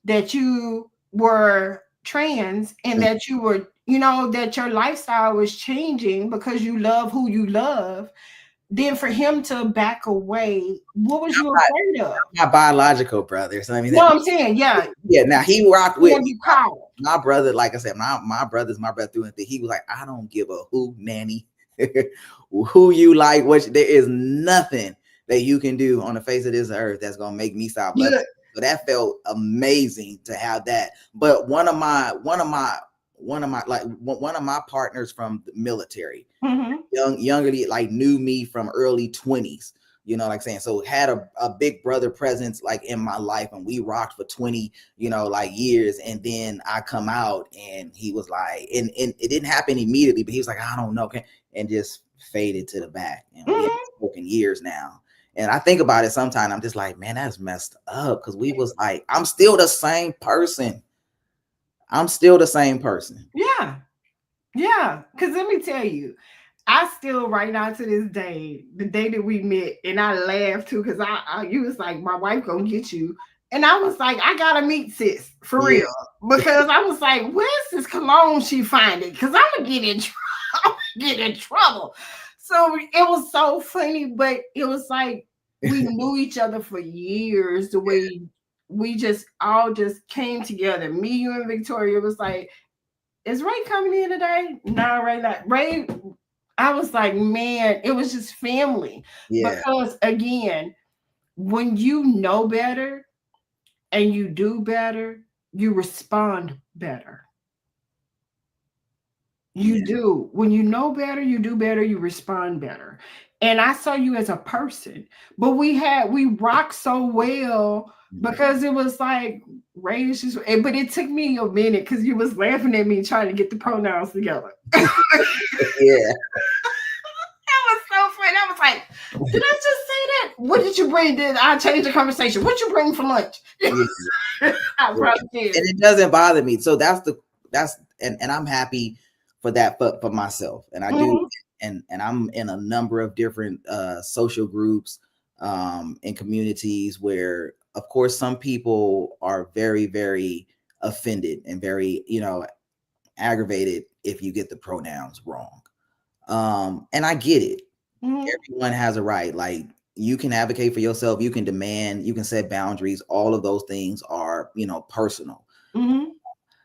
that you were trans and that you were, that your lifestyle was changing because you love who you love, then for him to back away, what was you afraid of? My biological brother. So I mean, no, I'm saying, yeah. Now he rocked with my brother. Like I said, my brother's my brother through and through. He was like, I don't give a who nanny who you like, there is nothing that you can do on the face of this earth that's gonna make me stop loving. Yeah. So that felt amazing to have that. But one of my partners from the military, Mm-hmm. younger, like knew me from early 20s, like saying, so had a big brother presence like in my life, and we rocked for 20 like years. And then I come out and he was like, and it didn't happen immediately, but he was like, I don't know, and just faded to the back, and we haven't Mm-hmm. spoken years now. And I think about it sometimes, I'm just like, man, that's messed up, because we was like, I'm still the same person. Yeah. Yeah. Because let me tell you, I still right now to this day, the day that we met, and I laughed too, because you was like, my wife gonna get you. And I was like, I gotta meet sis for Yeah, real. Because I was like, where's this cologne she find it? Because I'm gonna get in I'm gonna get in trouble. So it was so funny, but it was like we knew each other for years, the way we just all just came together. Me, you, and Victoria was like, is Ray coming in today? No, Ray not. Ray, I was like, man, it was just family. yeah, Because again, when you know better and you do better, you respond better. You yeah, do. When you know better, you do better, you respond better. And I saw you as a person, but we rocked so well because it was like Ray just, but it took me a minute because you was laughing at me trying to get the pronouns together. yeah. That was so funny. I was like, did I just say that? What did you bring? Did I change the conversation? What you bring for lunch? Yeah. I probably did. And it doesn't bother me. So and I'm happy for that, for myself. And I do, Mhm, and I'm in a number of different social groups and communities where, of course, some people are very, very offended and very, aggravated if you get the pronouns wrong. And I get it. mhm, Everyone has a right. Like, you can advocate for yourself, you can demand, you can set boundaries. All of those things are, personal. mhm.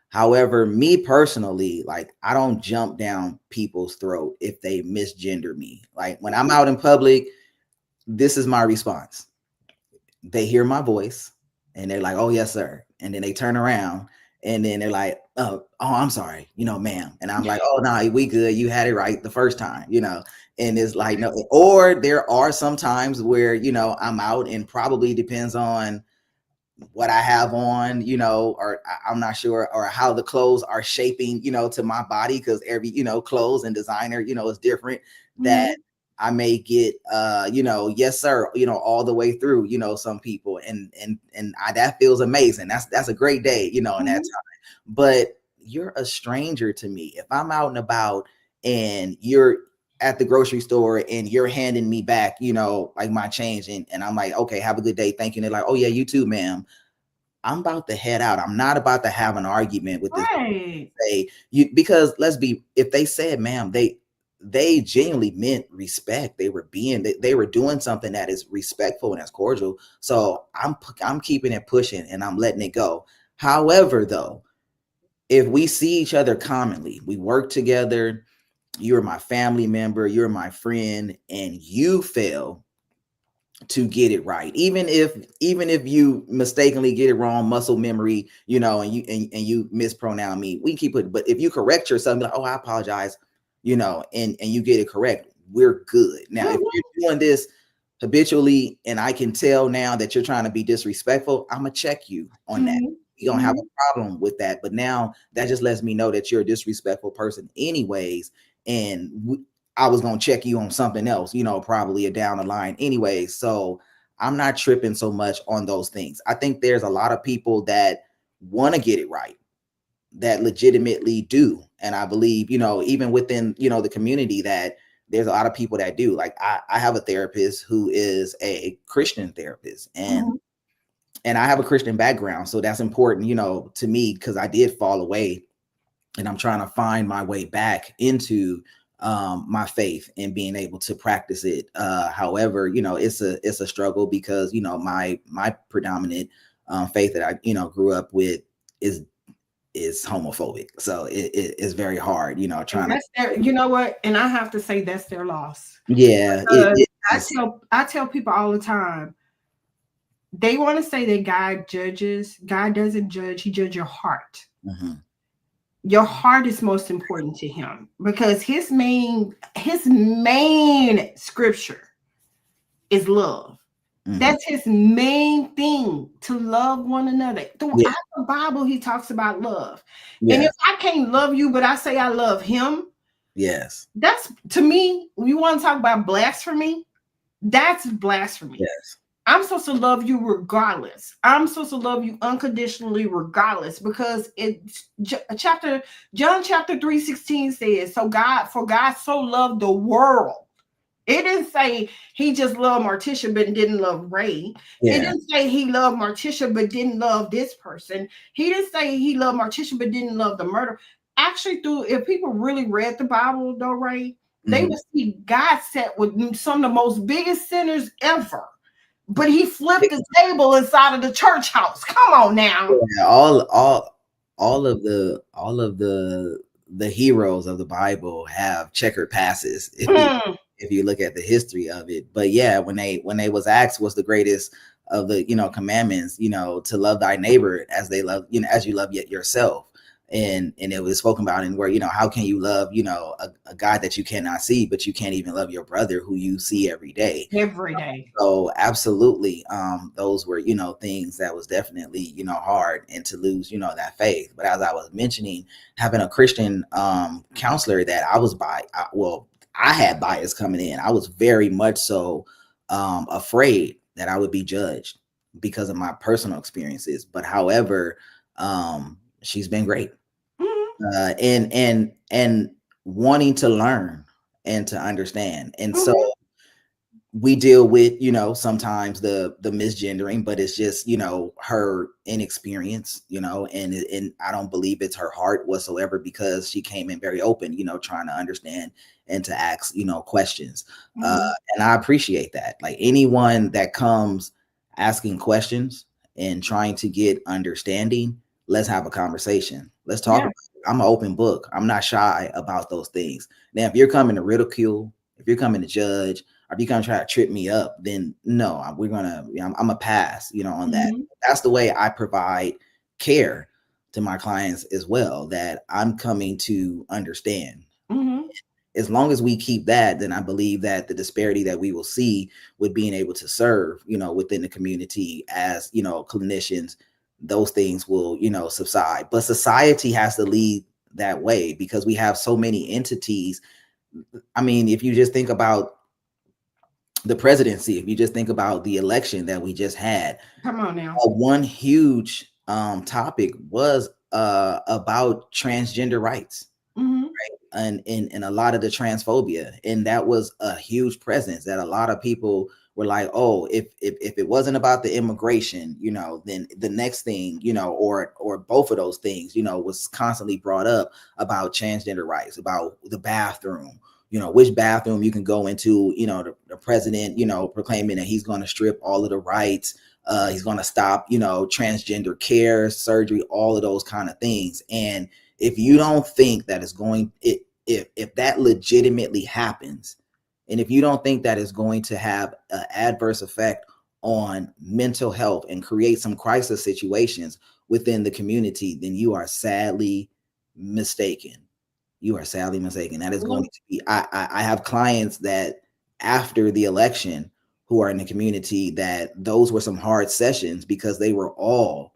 However, me personally, like, I don't jump down people's throat if they misgender me. Like, when I'm out in public, this is my response. They hear my voice and they're like, "Oh, yes, sir." And then they turn around and then they're like, "Oh, I'm sorry, ma'am." And I'm like, "Oh, no, we good. You had it right the first time." And it's like, no, or there are some times where, I'm out, and probably depends on what I have on, or I'm not sure, or how the clothes are shaping, to my body, because every, clothes and designer, is different. That Mhm, I may get, yes, sir, all the way through, some people, and that feels amazing. That's a great day, in that mhm, time. But you're a stranger to me. If I'm out and about and you're at the grocery store and you're handing me back, like my change, and I'm like, okay, have a good day, thank you. And they're like, oh yeah, you too, ma'am. I'm about to head out. I'm not about to have an argument with this. right. Say you, because if they said, ma'am, they genuinely meant respect. They were doing something that is respectful and that's cordial. So I'm keeping it pushing and I'm letting it go. However, though, if we see each other commonly, we work together, you're my family member, you're my friend, and you fail to get it right, even if you mistakenly get it wrong, muscle memory, and you mispronounce me, we keep it. But if you correct yourself, be like, oh, I apologize, and you get it correct, we're good. Now, if Mhm, you're doing this habitually and I can tell now that you're trying to be disrespectful, I'm gonna check you on that. mhm, You don't have mhm. a problem with that, but now that just lets me know that you're a disrespectful person anyways. And I was gonna check you on something else, probably down the line anyway. So I'm not tripping so much on those things. I think there's a lot of people that want to get it right, that legitimately do. And I believe, even within, the community, that there's a lot of people that do. Like, I have a therapist who is a Christian therapist, and Mhm, I have a Christian background. So that's important, to me, because I did fall away and I'm trying to find my way back into my faith and being able to practice it. However, it's a struggle, because my predominant faith that I grew up with is is homophobic. So it's very hard, And trying to. that's their, you know what? And I have to say that's their loss. Yeah, Because it I is. tell I tell people all the time, they want to say that God judges. God doesn't judge, he judges your heart. Mhm. Your heart is most important to him because his main scripture is love. Mhm. That's his main thing, to love one another. Throughout Yeah, the Bible, he talks about love. And if yes, I can't love you, but I say I love him, yes, that's, to me, you want to talk about blasphemy? That's blasphemy. yes. I'm supposed to love you regardless. I'm supposed to love you unconditionally regardless, because chapter John chapter 3:16 says, so God, for God so loved the world. It didn't say he just loved Morticia but didn't love Ray. It Yeah. didn't say he loved Morticia but didn't love this person. He didn't say he loved Morticia but didn't love the murder. Actually, through, if people really read the Bible, though, Ray, they Mhm. would see God sat with some of the most biggest sinners ever. But he flipped the table inside of the church house. Come on now. Yeah, all of the heroes of the Bible have checkered passes Mm, if you look at the history of it. But yeah, when they was asked what's the greatest of the commandments, to love thy neighbor as they love, as you love yourself. And it was spoken about in where, how can you love, a God that you cannot see, but you can't even love your brother who you see every day. every day. So absolutely, those were, things that was definitely, hard, and to lose, that faith. But as I was mentioning, having a Christian counselor that I had bias coming in. I was very much so afraid that I would be judged because of my personal experiences. But however, she's been great, Mm-hmm, and wanting to learn and to understand. And so mm-hmm, we deal with sometimes the misgendering, but it's just her inexperience, and I don't believe it's her heart whatsoever, because she came in very open, trying to understand and to ask questions. uh mm-hmm. and I appreciate that. Like, anyone that comes asking questions and trying to get understanding, let's have a conversation, let's talk Yeah. about it. I'm an open book, I'm not shy about those things. Now, if you're coming to ridicule, if you're coming to judge, or if you gonna try to trip me up, then no, I'm a pass, on that. Mm-hmm, That's the way I provide care to my clients as well, that I'm coming to understand. mm-hmm. As long as we keep that, then I believe that the disparity that we will see with being able to serve, within the community as, clinicians, those things will, subside. But society has to lead that way, because we have so many entities. I mean, if you just think about the presidency, if you just think about the election that we just had, Come on now. one huge topic was about transgender rights, Mm-hmm. and a lot of the transphobia, and that was a huge presence that a lot of people were like, oh, if it wasn't about the immigration, then the next thing, or both of those things, was constantly brought up, about transgender rights, about the bathroom, which bathroom you can go into, the president, proclaiming that he's going to strip all of the rights, he's going to stop, transgender care, surgery, all of those kind of things. And if you don't think that is going, if that legitimately happens, and if you don't think that is going to have an adverse effect on mental health and create some crisis situations within the community, then you are sadly mistaken. You are sadly mistaken. That is going Well, to be. I have clients that after the election who are in the community, that those were some hard sessions, because they were all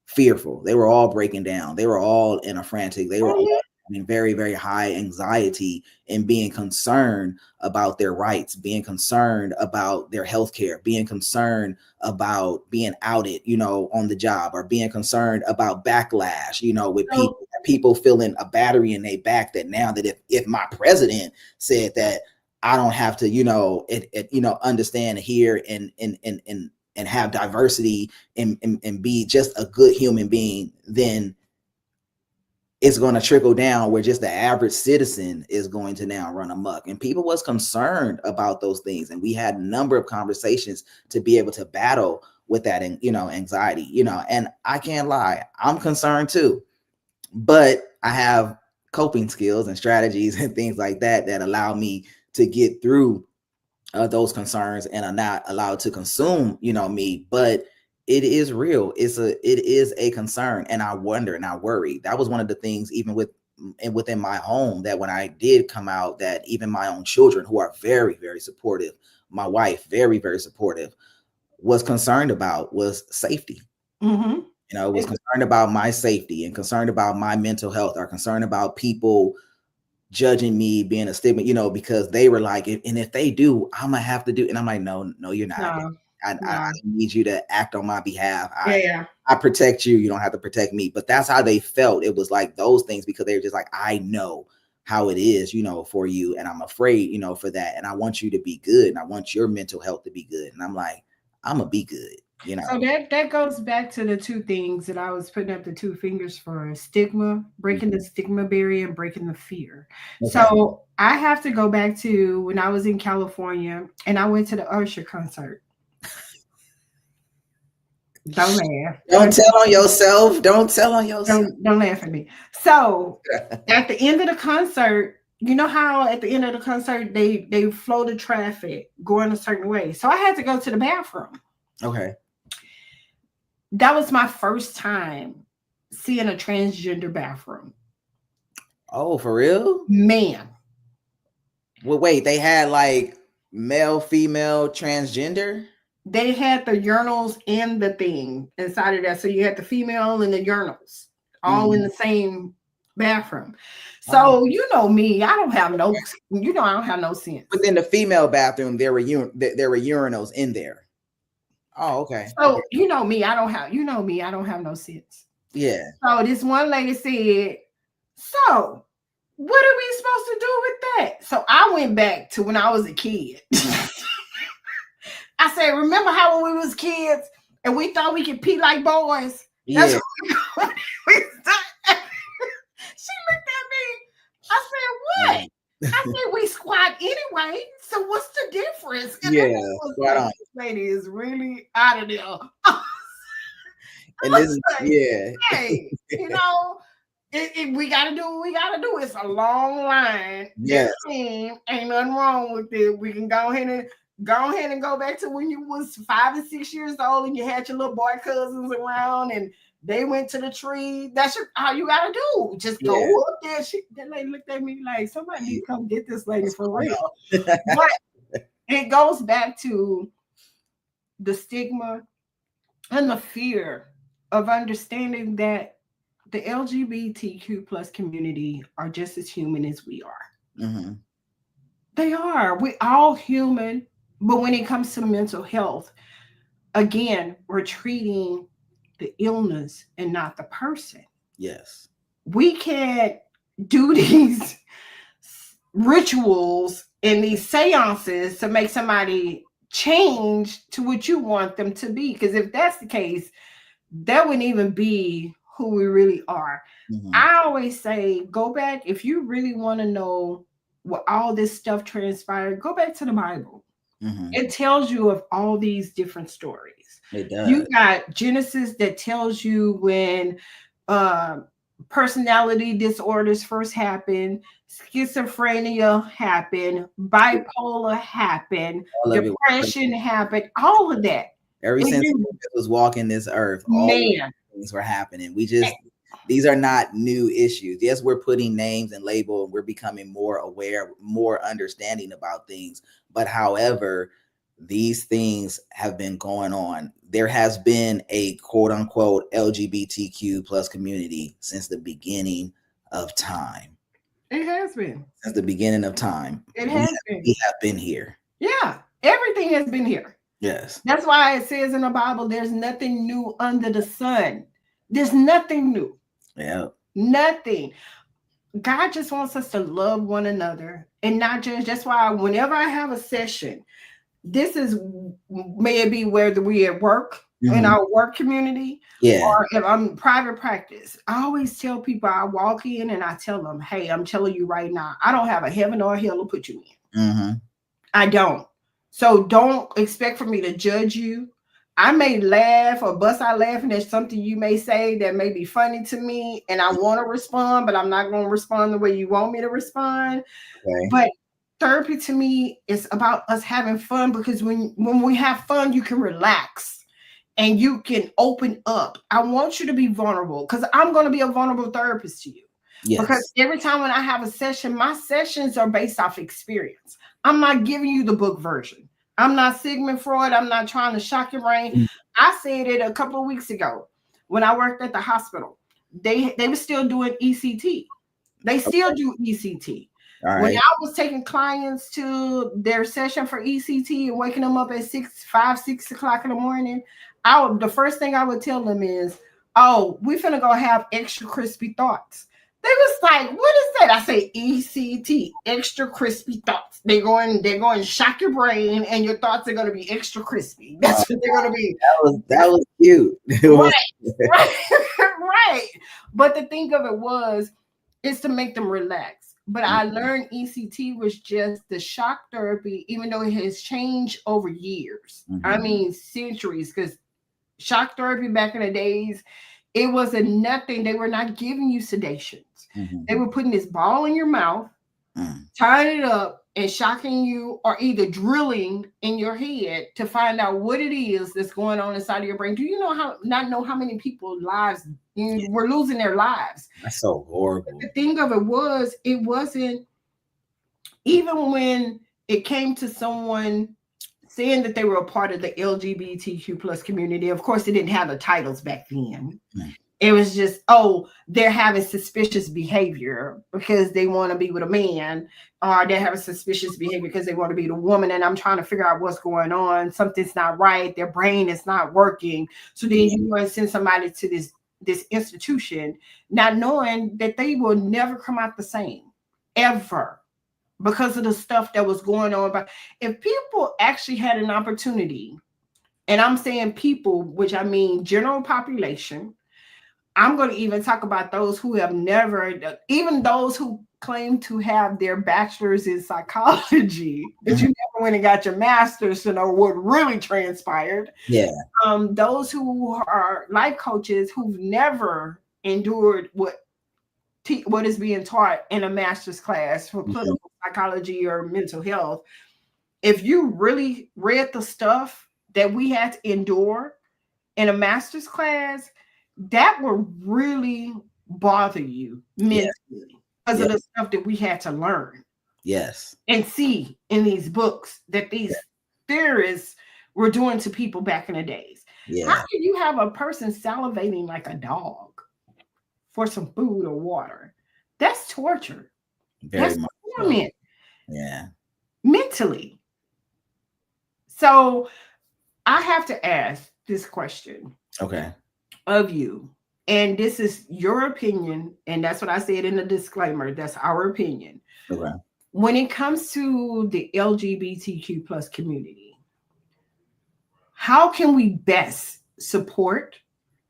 fearful. They were all breaking down. They were all in a frantic. They were all mhm. having very, very high anxiety and being concerned about their rights, being concerned about their health care, being concerned about being outed, on the job, or being concerned about backlash, with So people feeling a battery in their back, that now that if my president said that I don't have to, understand, hear, and have diversity, and be just a good human being, then it's going to trickle down where just the average citizen is going to now run amok. And people was concerned about those things, and we had a number of conversations to be able to battle with that, and anxiety, and I can't lie, I'm concerned too. but I have coping skills and strategies and things like that that allow me to get through those concerns and are not allowed to consume, me. But it is real. It is a concern, and I wonder and I worry. That was one of the things, even within my home, that when I did come out, that even my own children, who are very, very supportive, my wife, very, very supportive, was concerned about was safety. Mm-hmm. Was concerned about my safety and concerned about my mental health, or concerned about people judging me, being a stigma, because they were like, and if they do, I'm gonna have to do. And I'm like, no, you're not. No, I need you to act on my behalf. yeah. I protect you. You don't have to protect me. But that's how they felt. It was like those things, because they were just like, I know how it is, for you. And I'm afraid, for that. And I want you to be good. And I want your mental health to be good. And I'm like, I'm gonna be good. So that goes back to the two things that I was putting up the two fingers for: stigma, breaking the stigma barrier, and breaking the fear. Okay. So I have to go back to when I was in California and I went to the Usher concert. Don't laugh. Don't tell on yourself. Don't tell on yourself. Don't laugh at me. So at the end of the concert, you know how at the end of the concert they flow the traffic going a certain way. So I had to go to the bathroom. Okay. That was my first time seeing a transgender bathroom. Oh, for real? Man. Well, wait, they had like male, female, transgender? They had the urinals and the thing inside of that. So you had the female and the urinals all in the same bathroom. So you know me, I don't have no sense. Within the female bathroom, there were urinals in there. Oh, okay. So you know me, I don't have no sense. Yeah. So this one lady said, so what are we supposed to do with that? So I went back to when I was a kid. I said, remember how when we was kids and we thought we could pee like boys? Yeah. That's what we thought. She looked at me. I said, what? I said, we squat anyway. So what's the difference? And this lady is really out of there. And this is, yeah. Hey, we gotta do what we gotta do. It's a long line. Yeah. Ain't nothing wrong with it. We can go ahead and go back to when you was 5 and 6 years old and you had your little boy cousins around and they went to the tree. That's how you gotta do. Just go up there. That lady looked at me like, somebody need to come get this lady for real. But it goes back to the stigma and the fear of understanding that the LGBTQ plus community are just as human as we are. Mm-hmm. They are. We all human. But when it comes to mental health, again, we're treating the illness and not the person. Yes. We can't do these rituals and these seances to make somebody change to what you want them to be. Because if that's the case, that wouldn't even be who we really are. Mm-hmm. I always say, go back. If you really want to know what all this stuff transpired, go back to the Bible. Mm-hmm. It tells you of all these different stories. It does. You got Genesis that tells you when personality disorders first happened, schizophrenia happened, bipolar happened, depression happened, all of that. Ever since Jesus was walking this earth, all things were happening. These are not new issues. Yes, we're putting names and labels, and we're becoming more aware, more understanding about things. But however, these things have been going on. There has been a quote unquote LGBTQ plus community since the beginning of time. It has been. Since the beginning of time. It has been. We have been here. Yeah, everything has been here. Yes. That's why it says in the Bible, there's nothing new under the sun. There's nothing new. Yeah. Nothing. God just wants us to love one another and not judge. That's why whenever I have a session, this is maybe whether we at work, in our work community, or if I'm private practice. I always tell people, I walk in and I tell them, hey, I'm telling you right now, I don't have a heaven or a hell to put you in. I don't. So don't expect for me to judge you. I may laugh or bust out laughing at something you may say that may be funny to me, and I want to respond, but I'm not going to respond the way you want me to respond. Okay. But therapy to me is about us having fun, because when we have fun, you can relax and you can open up. I want you to be vulnerable, because I'm going to be a vulnerable therapist to you. Because Yes. every time when I have a session, my sessions are based off experience. I'm not giving you the book version. I'm not Sigmund Freud. I'm not trying to shock your brain. Mm. I said it a couple of weeks ago when I worked at the hospital. They were still doing ECT. They still do ECT. All When right. I was taking clients to their session for ECT and waking them up at 6 o'clock in the morning, the first thing I would tell them is, "Oh, we finna go have extra crispy thoughts." They was like, "What is that?" I say, "ECT, extra crispy thoughts." They're going to shock your brain, and your thoughts are going to be extra crispy. That's what they're going to be. That was cute. It Right, was. right, right. But the thing of it was, is to make them relax. But I learned ECT was just the shock therapy, even though it has changed over years. I Mhm. mean, centuries, because shock therapy back in the days, it wasn't nothing. They were not giving you sedations. They Mhm. were putting this ball in your mouth, Mm. tying it up, and shocking you, or either drilling in your head to find out what it is that's going on inside of your brain. Do you know how many people lives Yeah, were losing their lives? that's so The horrible. thing of it wasn't, even when it came to someone saying that they were a part of the LGBTQ plus community. Of course, they didn't have the titles back then. Mm. It was just, oh, they're having suspicious behavior because they want to be with a man, or they're having suspicious behavior because they want to be with a woman. And I'm trying to figure out what's going on. Something's not right. Their brain is not working. So then Yeah. you want to send somebody to this institution, not knowing that they will never come out the same, ever, because of the stuff that was going on. But if people actually had an opportunity, and I'm saying people, which I mean general population, I'm going to even talk about those who have never, even those who claim to have their bachelor's in psychology, but you Mhm. never went and got your master's to know what really transpired. Yeah. Those who are life coaches who've never endured what is being taught in a master's class for Mhm. clinical psychology or mental health. If you really read the stuff that we had to endure in a master's class, that will really bother you Yeah. mentally, because Yeah. of the stuff that we had to learn Yes. and see in these books that Yeah. these theorists were doing to people back in the days. How Yeah. can you have a person salivating like a dog for some food or water? That's torture. Very That's much so. torment Yeah. mentally. So I have to ask this question Okay. of you. And this is your opinion. And that's what I said in the disclaimer. That's our opinion. Okay. When it comes to the LGBTQ plus community, how can we best support,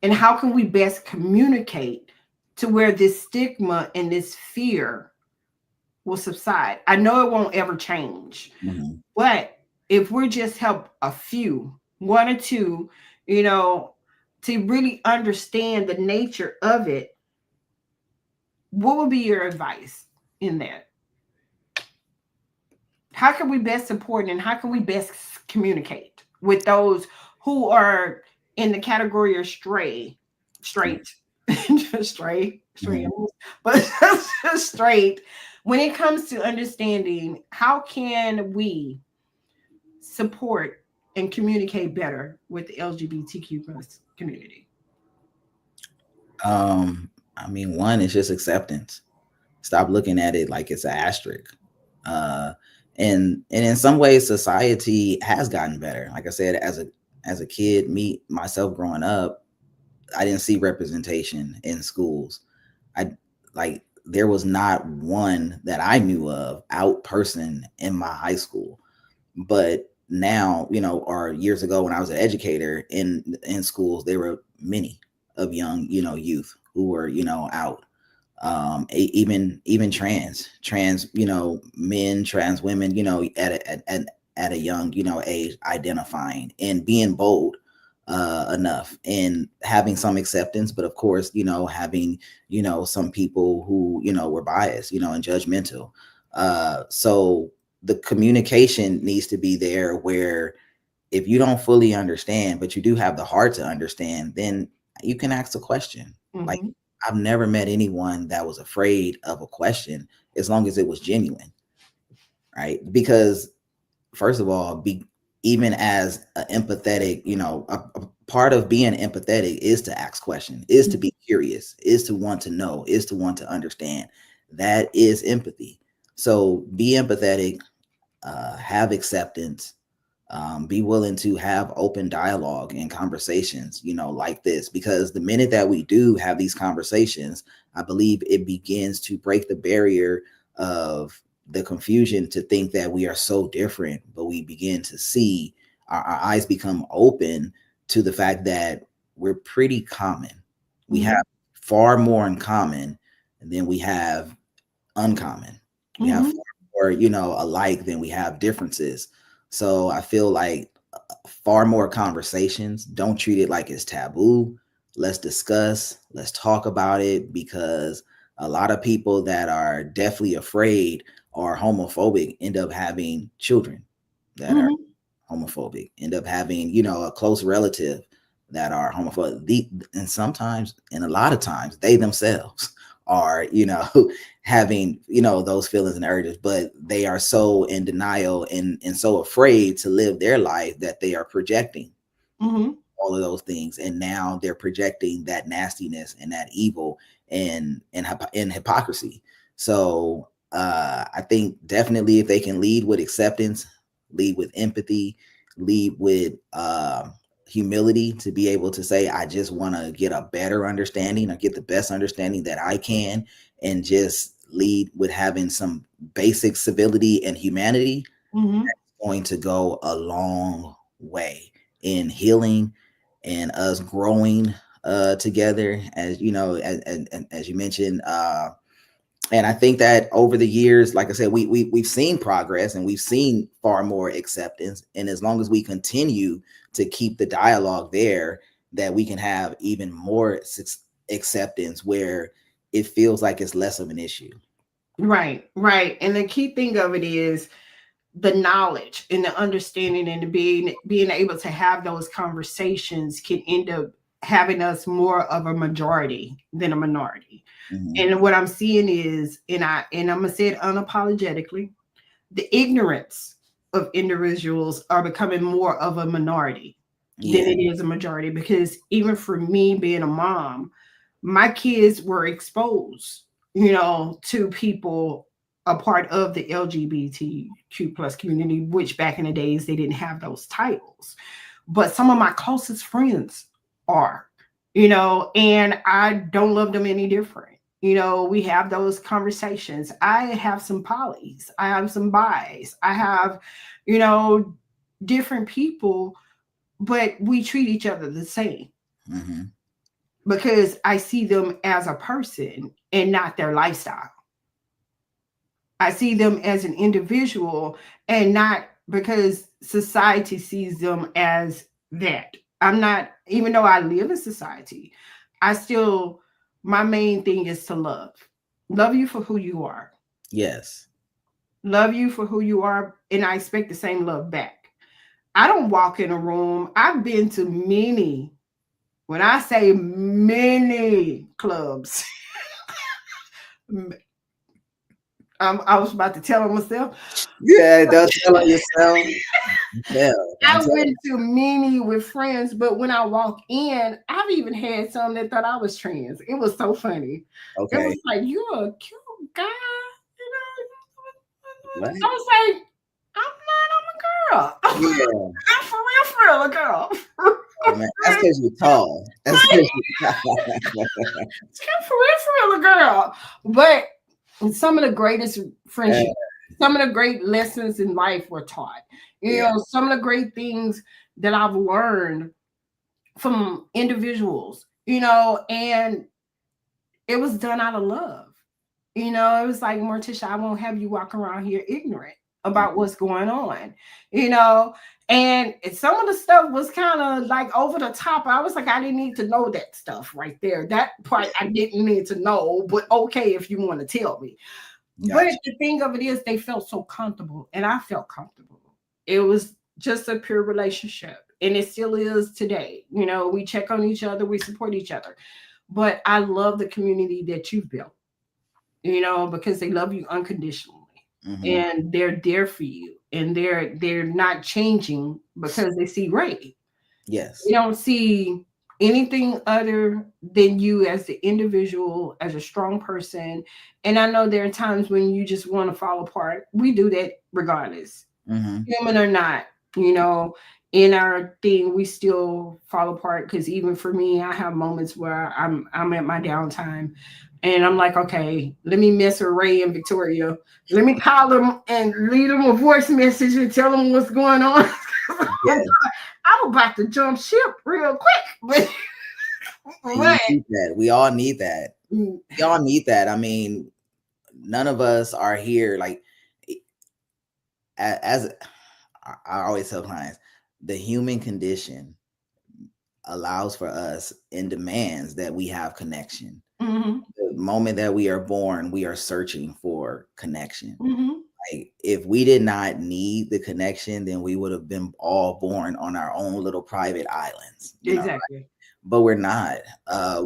and how can we best communicate to where this stigma and this fear will subside? I know it won't ever change, Mhm. but if we just help a few, one or two, you know, to really understand the nature of it, what would be your advice in that? How can we best support, and how can we best communicate with those who are in the category of straight, straight, Mhm. but straight, when it comes to understanding how can we support and communicate better with the LGBTQ plus community? I mean, one is just acceptance. Stop looking at it like it's an asterisk. Uh, and in some ways, society has gotten better. Like I said, as a kid, me myself growing up, I didn't see representation in schools. I like there was not one that I knew of out person in my high school. But now, or years ago when I was an educator in schools, there were many of young, youth who were, out. Even trans, men, trans women, at a young, age, identifying and being bold enough, and having some acceptance, but of course, having, some people who, were biased, and judgmental. So the communication needs to be there, where if you don't fully understand, but you do have the heart to understand, then you can ask a question. Like, Mm-hmm. I've never met anyone that was afraid of a question, as long as it was genuine, right? Because first of all, even as an empathetic, a part of being empathetic is to ask questions, is to be curious, is to want to know, is to want to understand. That is empathy. So be empathetic, have acceptance, be willing to have open dialogue and conversations, like this, because the minute that we do have these conversations, I believe it begins to break the barrier of the confusion to think that we are so different, but we begin to see our eyes become open to the fact that we're pretty common. We Mm-hmm. have far more in common than we have uncommon. We have Mm-hmm. far more, alike than we have differences. So I feel like far more conversations. Don't treat it like it's taboo. Let's discuss, let's talk about it, because a lot of people that are definitely afraid or homophobic end up having children that are Mm-hmm. homophobic, end up having, a close relative that are homophobic. And sometimes, and a lot of times, they themselves are, having, those feelings and urges, but they are so in denial and so afraid to live their life that they are projecting Mm-hmm. all of those things, and now they're projecting that nastiness and that evil and hypocrisy. So I think definitely, if they can lead with acceptance, lead with empathy, lead with humility, to be able to say, I just want to get a better understanding, or get the best understanding that I can, and just lead with having some basic civility and humanity, Mm-hmm. going to go a long way in healing and us growing together, as as you mentioned. And I think that over the years, like I said, we've seen progress, and we've seen far more acceptance, and as long as we continue to keep the dialogue there, that we can have even more acceptance, where it feels like it's less of an issue. Right, right. And the key thing of it is the knowledge and the understanding, and the being able to have those conversations can end up having us more of a majority than a minority. Hmm. And what I'm seeing is, and I'm gonna say it unapologetically, the ignorance of individuals are becoming more of a minority than Yeah. it is a majority. Because even for me being a mom, my kids were exposed, to people a part of the LGBTQ plus community, which back in the days they didn't have those titles. But some of my closest friends are, and I don't love them any different. We have those conversations. I have some polys, I have some bis, I have, you know, different people, but we treat each other the same Hmm. because I see them as a person and not their lifestyle. I see them as an individual and not because society sees them as that. I'm not, even though I live in society, I still, my main thing is to love. Love you for who you are. Yes. Love you for who you are. And I expect the same love back. I don't walk in a room. I've been to many, when I say many clubs, I was about to tell on myself. Yeah, don't tell on yourself. Don't I tell. went to many with friends, but when I walk in, I've even had some that thought I was trans. It was so funny. It Okay. was like, "You're a cute guy," you know. What? I was like, "I'm not. I'm a girl. Yeah. I'm for real, a girl. Oh man, that's because you're tall. That's because you're I'm for real, a girl." But some of the greatest uh, friendships, some of the great lessons in life were taught. yeah. Some of the great things that I've learned from individuals, and it was done out of love. It was like, Morticia, I won't have you walk around here ignorant. about what's going on, you know. And some of the stuff was kind of like over the top. I was like, I didn't need to know that stuff right there. That part I didn't need to know, but okay, if you want to tell me. But Gotcha. the thing of it is, they felt so comfortable, and I felt comfortable. It was just a pure relationship, and it still is today. You know, we check on each other, we support each other. But I love the community that you've built, you know, because they love you unconditionally, Hmm. and they're there for you, and they're not changing because they see Ray. Yes. They don't see anything other than you as the individual, as a strong person. And I know there are times when you just want to fall apart. We do that regardless, Hmm. human or not, you know. In our thing, we still fall apart, because even for me, I have moments where I'm at my downtime, and I'm like, okay, let me mess with Ray and Victoria. Let me call them and leave them a voice message and tell them what's going on. Yeah. I'm about to jump ship real quick, You but need that. We all need that. mm, We all need that. I mean, none of us are here like as I always tell clients, the human condition allows for us and demands that we have connection. mhm, The moment that we are born, we are searching for connection. mhm, Like if we did not need the connection, then we would have been all born on our own little private islands, you know, exactly. but we're not.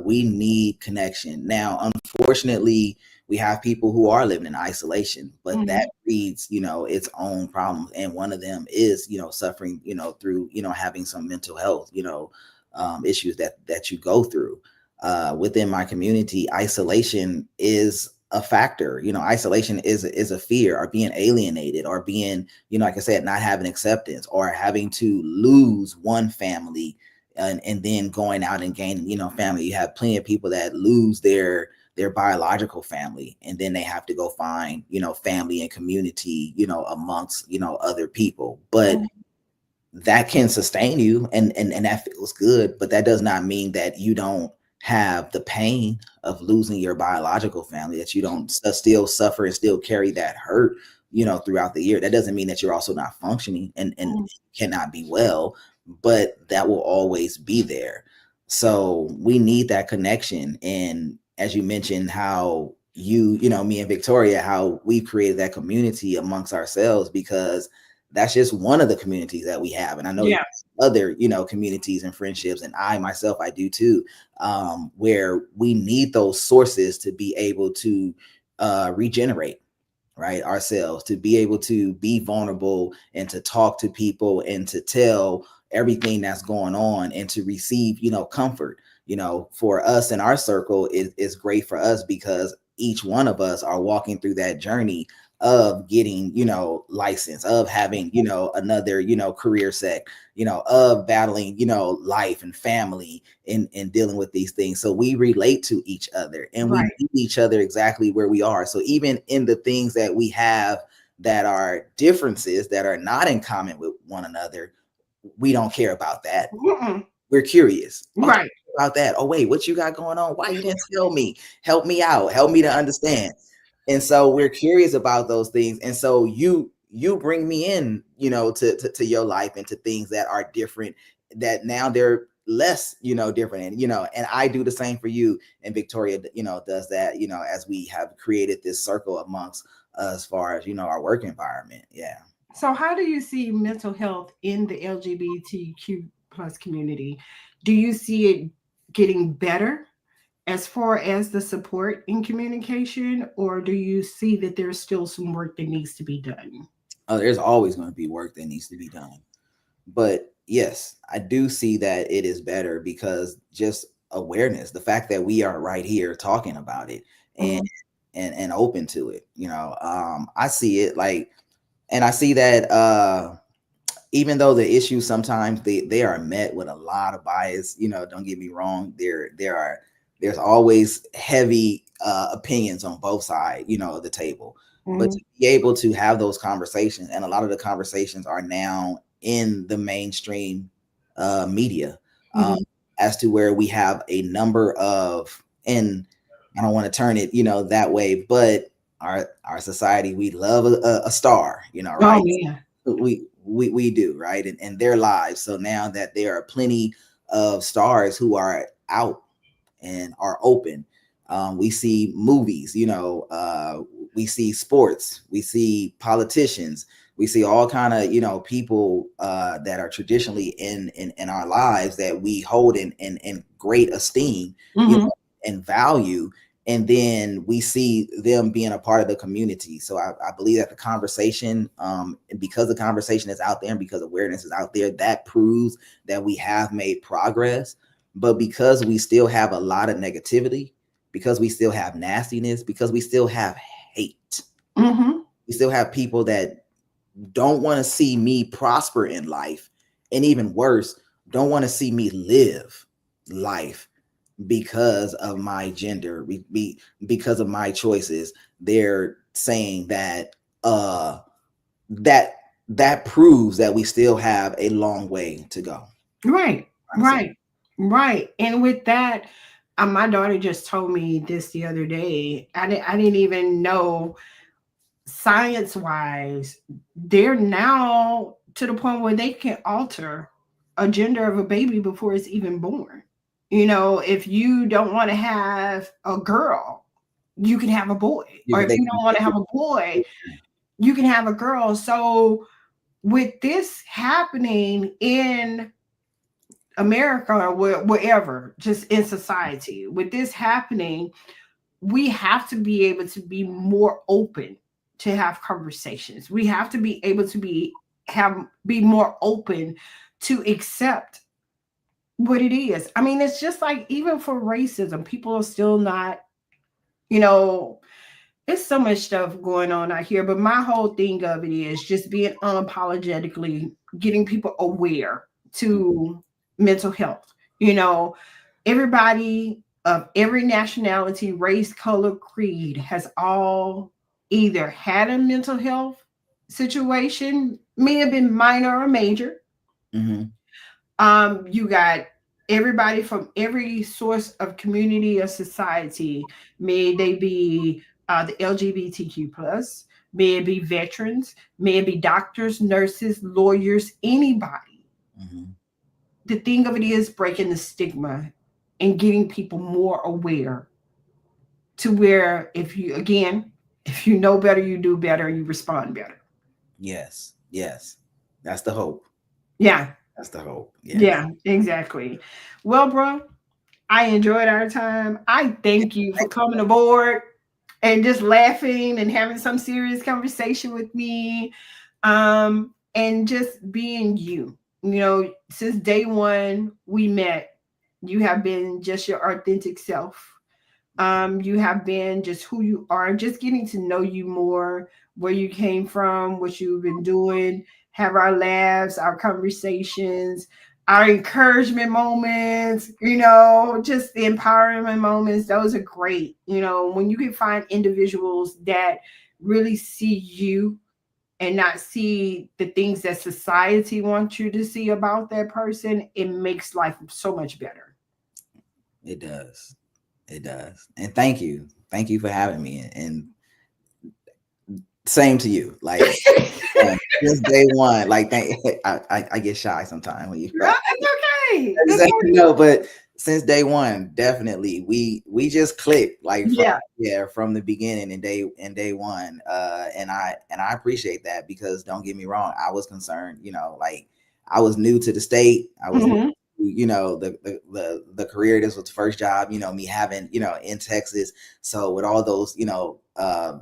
We need connection. Now, unfortunately, we have people who are living in isolation, but that Mhm, breeds, its own problems. And one of them is, suffering, through, having some mental health, issues that you go through. Within my community, isolation is a factor. Isolation is a fear, or being alienated, or being, like I said, not having acceptance, or having to lose one family and then going out and gaining, family. You have plenty of people that lose their biological family, and then they have to go find, family and community, amongst, other people. But mhm, that can sustain you, and that feels good, but that does not mean that you don't have the pain of losing your biological family, that you don't still suffer and still carry that hurt, throughout the year. That doesn't mean that you're also not functioning and mhm. cannot be well, but that will always be there. So we need that connection. And as you mentioned, how me and Victoria, how we created that community amongst ourselves, because that's just one of the communities that we have. And I know you Yeah, have other, communities and friendships, and I myself, I do too, where we need those sources to be able to regenerate, right, ourselves, to be able to be vulnerable and to talk to people and to tell everything that's going on and to receive, comfort. For us in our circle is great for us, because each one of us are walking through that journey of getting, license, of having, another, career set, of battling, life and family, and dealing with these things. So we relate to each other, and we right. meet each other exactly where we are. So even in the things that we have that are differences, that are not in common with one another, we don't care about that. Mm-mm. We're curious. Okay, Right. about that. Oh, wait, what you got going on? Why you didn't tell me? Help me out. Help me to understand. And so we're curious about those things. And so you bring me in, to your life, and to things that are different, that now they're less, different. And, and I do the same for you. And Victoria, does that, as we have created this circle amongst us, as far as, our work environment. Yeah. So, how do you see mental health in the LGBTQ plus community? Do you see it getting better as far as the support in communication, or do you see that there's still some work that needs to be done? Oh, there's always going to be work that needs to be done. But yes, I do see that it is better, because just awareness, the fact that we are right here talking about it, and Mhm, and open to it, I see it like, and I see that even though the issues sometimes they are met with a lot of bias, don't get me wrong, there's always heavy opinions on both sides, of the table. But mhm, to be able to have those conversations, and a lot of the conversations are now in the mainstream media, um, mhm, as to where we have a number of, and I don't want to turn it, that way, but our society, we love a star, Oh right? man. We do, right? And their lives. So now that there are plenty of stars who are out and are open, we see movies, we see sports, we see politicians, we see all kind of people that are traditionally in our lives that we hold in great esteem, Mm-hmm. and value, and then we see them being a part of the community. So I believe that the conversation, and because the conversation is out there and because awareness is out there, that proves that we have made progress. But because we still have a lot of negativity, because we still have nastiness, because we still have hate, Mm-hmm. we still have people that don't want to see me prosper in life, and even worse, don't want to see me live life because of my gender, because of my choices. They're saying that that that proves that we still have a long way to go, Right. honestly. Right. Right. And with that, my daughter just told me this the other day. I didn't even know, science wise, they're now to the point where they can alter a gender of a baby before it's even born. If you don't want to have a girl, you can have a boy. You Or can if they you don't want to have a boy, you can have a girl. So with this happening in America or wherever, just in society, with this happening, we have to be able to be more open to have conversations. We have to be able to be more open to accept what it is. I mean, it's just like even for racism, people are still not, you know, it's so much stuff going on out here. But my whole thing of it is just being unapologetically getting people aware to mental health. You know, everybody of every nationality, race, color, creed has all either had a mental health situation, may have been minor or major. Mm-hmm. You got everybody from every source of community or society, may they be the LGBTQ plus, may it be veterans, may it be doctors, nurses, lawyers, anybody. Mm-hmm. The thing of it is breaking the stigma and getting people more aware to where, if you, again, if you know better, you do better, you respond better. Yes, yes, that's the hope. Yeah, That's the hope. Yes. yeah, exactly. Well, bro, I enjoyed our time. I thank you for coming aboard and just laughing and having some serious conversation with me. And just being you. Since day one we met, you have been just your authentic self. You have been just who you are, just getting to know you more, where you came from, what you've been doing, have our laughs, our conversations, our encouragement moments, just the empowerment moments. Those are great. When you can find individuals that really see you and not see the things that society wants you to see about that person, it makes life so much better. It does. It does. And thank you for having me. And same to you. Like, since day one, like, I get shy sometimes when you No, it's okay. It's exactly, okay. no, but since day one, definitely we just clicked, like, from Yeah. from the beginning, and day one. And I appreciate that, because don't get me wrong, I was concerned, like, I was new to the state. I was new Hmm. to, the career. This was the first job, me having, in Texas. So with all those,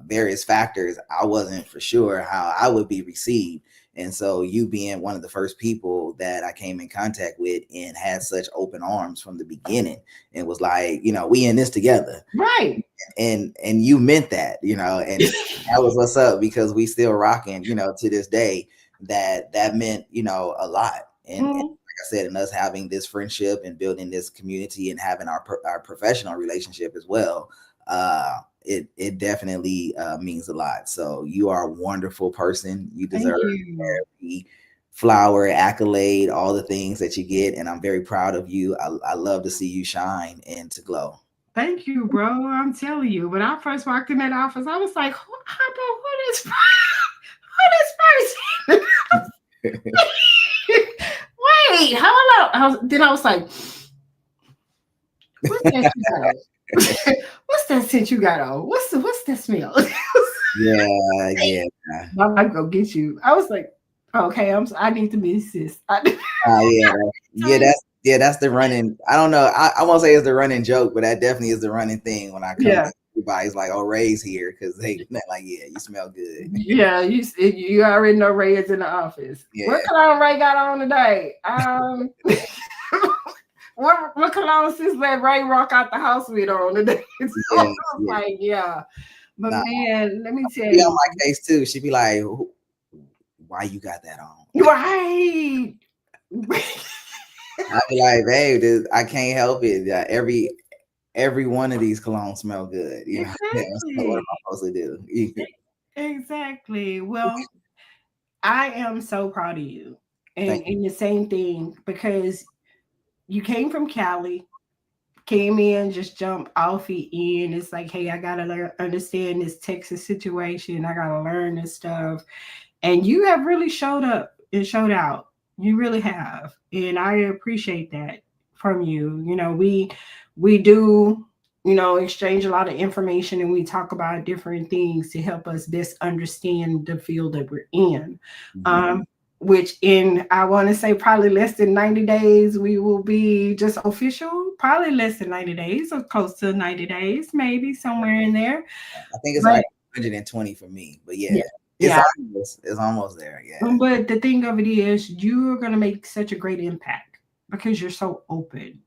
various factors, I wasn't for sure how I would be received. And so you being one of the first people that I came in contact with and had such open arms from the beginning, and was like, we in this together. Right. And you meant that, and that was what's up, because we still rocking, to this day. That meant, a lot. And like Mhm. I said, and us having this friendship and building this community and having our professional relationship as well, it definitely means a lot. So you are a wonderful person. You Thank deserve you. every flower, accolade, all the things that you get, and I'm very proud of you. I love to see you shine and to glow. Thank you, bro. I'm telling you, when I first walked in that office, I was like, what is who this person? Wait, hold on. Then I was like, what's that you got on? What's that scent you got on? What's that smell? Yeah, yeah. My wife go get you. I was like, okay, I need to be sis. Yeah, that's the running. I don't know. I won't say it's the running joke, but that definitely is the running thing when I come Yeah. in. Everybody's like, "Oh, Ray's here," because they like, "Yeah, you smell good." Yeah, you already know Ray is in the office. Yeah, What cologne Ray got on today? What cologne sis let Ray rock out the house with on today? So I yeah, was yeah. like, yeah. But Nah, man, let me tell be on you, my case too. She'd be like, "Why you got that on?" right. I'd be like, "Babe, I can't help it. Every one of these colognes smell good. You know, yeah, so what am Exactly. I supposed to do?" Exactly. Well, I am so proud of you. Thank And the same thing because you came from Cali, came in, just jumped off the end. It's like, hey, I gotta understand this Texas situation. I gotta learn this stuff. And you have really showed up and showed out. You really have. And I appreciate that from you. We do, exchange a lot of information and we talk about different things to help us best understand the field that we're in. you. Um, which in I want to say probably less than 90 days, we will be just official, probably less than 90 days or close to 90 days, maybe somewhere in there. I think it's But like 120 for me, but yeah, yeah, yeah. it's almost there. Yeah. But the thing of it is, you're going to make such a great impact because you're so open,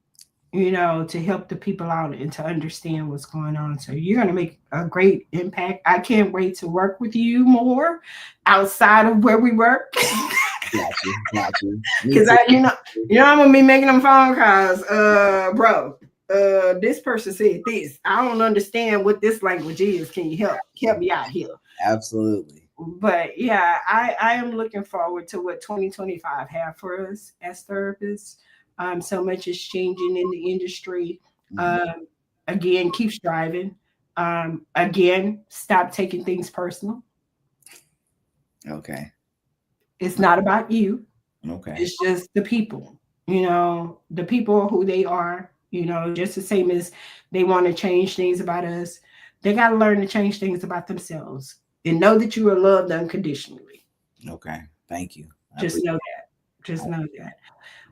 to help the people out and to understand what's going on. So you're going to make a great impact. I can't wait to work with you more outside of where we work. Got you. Me Because too. I'm gonna be making them phone calls. Bro, this person said this. I don't understand what this language is. Can you help me out here? Absolutely. But yeah, I am looking forward to what 2025 have for us as therapists. So much is changing in the industry. Mhm. Um, again, keep striving. Again, stop taking things personal. Okay. It's not about you. Okay. It's just the people, the people who they are, just the same as they want to change things about us. They got to learn to change things about themselves and know that you are loved unconditionally. Okay. Thank you. I Just appreciate know that. Just know that.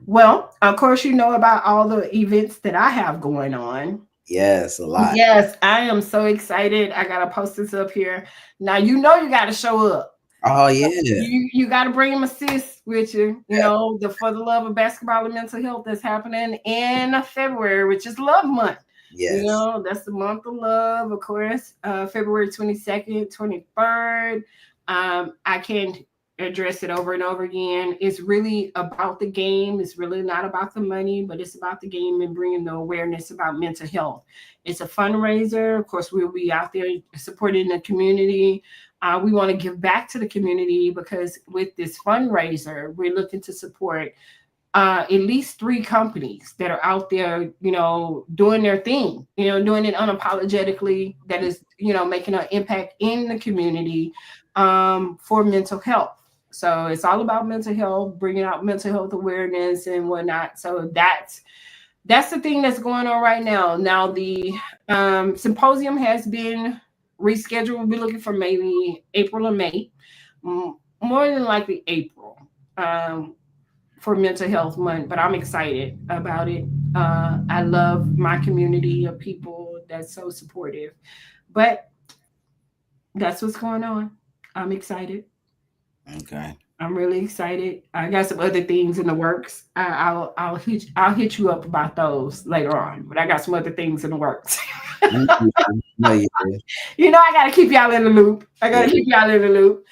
Well, of course, you know about all the events that I have going on. Yes, a lot. Yes, I am so excited. I got to post this up here. Now, you got to show up. Oh yeah. You got to bring them assist with you. Yeah. The For the Love of Basketball and Mental Health that's happening in February, which is Love Month. Yes. That's the month of love, of course. February 22nd, 23rd. I can address it over and over again. It's really about the game. It's really not about the money, but it's about the game and bringing the awareness about mental health. It's a fundraiser. Of course, we'll be out there supporting the community. We want to give back to the community because with this fundraiser, we're looking to support at least 3 companies that are out there, doing their thing, doing it unapologetically, that is, making an impact in the community for mental health. So it's all about mental health, bringing out mental health awareness and whatnot. So that's the thing that's going on right now. Now the symposium has been rescheduled. We'll be looking for maybe April or May, more than likely April. Um, for Mental Health Month, but I'm excited about it. I love my community of people that's so supportive. But that's what's going on. I'm excited. Okay. I'm really excited. I got some other things in the works. I'll hit you up about those later on. But I got some other things in the works. You do. No, you do. I gotta keep y'all in the loop. I gotta Yeah. keep y'all in the loop.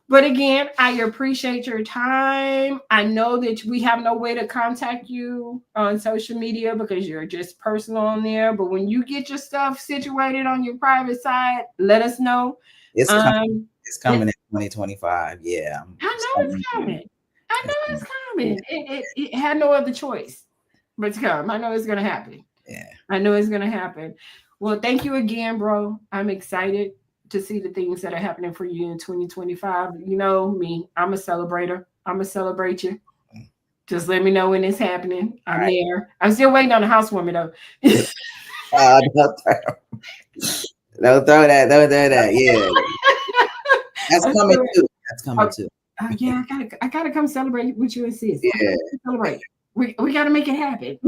But again, I appreciate your time. I know that we have no way to contact you on social media because you're just personal on there. But when you get your stuff situated on your private side, let us know. It's coming. Um, It's it, coming in 2025. Yeah. I know it's coming. I know It's it's coming. Yeah. coming. It had no other choice but to come. I know it's gonna happen. Yeah. I know it's gonna happen. Well, thank you again, bro. I'm excited to see the things that are happening for you in 2025. You know me, I'm a celebrator. I'm gonna celebrate you. Just let me know when it's happening. I'm All there. I'm still waiting on the housewarming though. right. Don't throw that. Don't throw that. Yeah, that's I'm coming still, too. That's coming oh, too. yeah, I gotta come celebrate with you and sis. I Yeah. gotta celebrate. We gotta make it happen.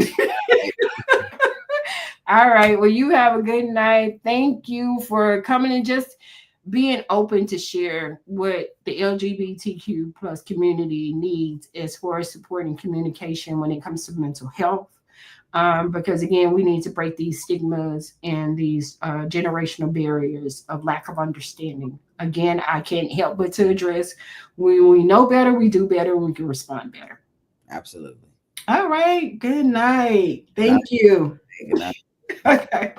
All right. Well, you have a good night. Thank you for coming and just being open to share what the LGBTQ plus community needs as far as supporting communication when it comes to mental health. Because again, we need to break these stigmas and these generational barriers of lack of understanding. Again, I can't help but to address when we know better, we do better, we can respond better. Absolutely. All right. Good night. Good night. Thank you. Good night. Okay.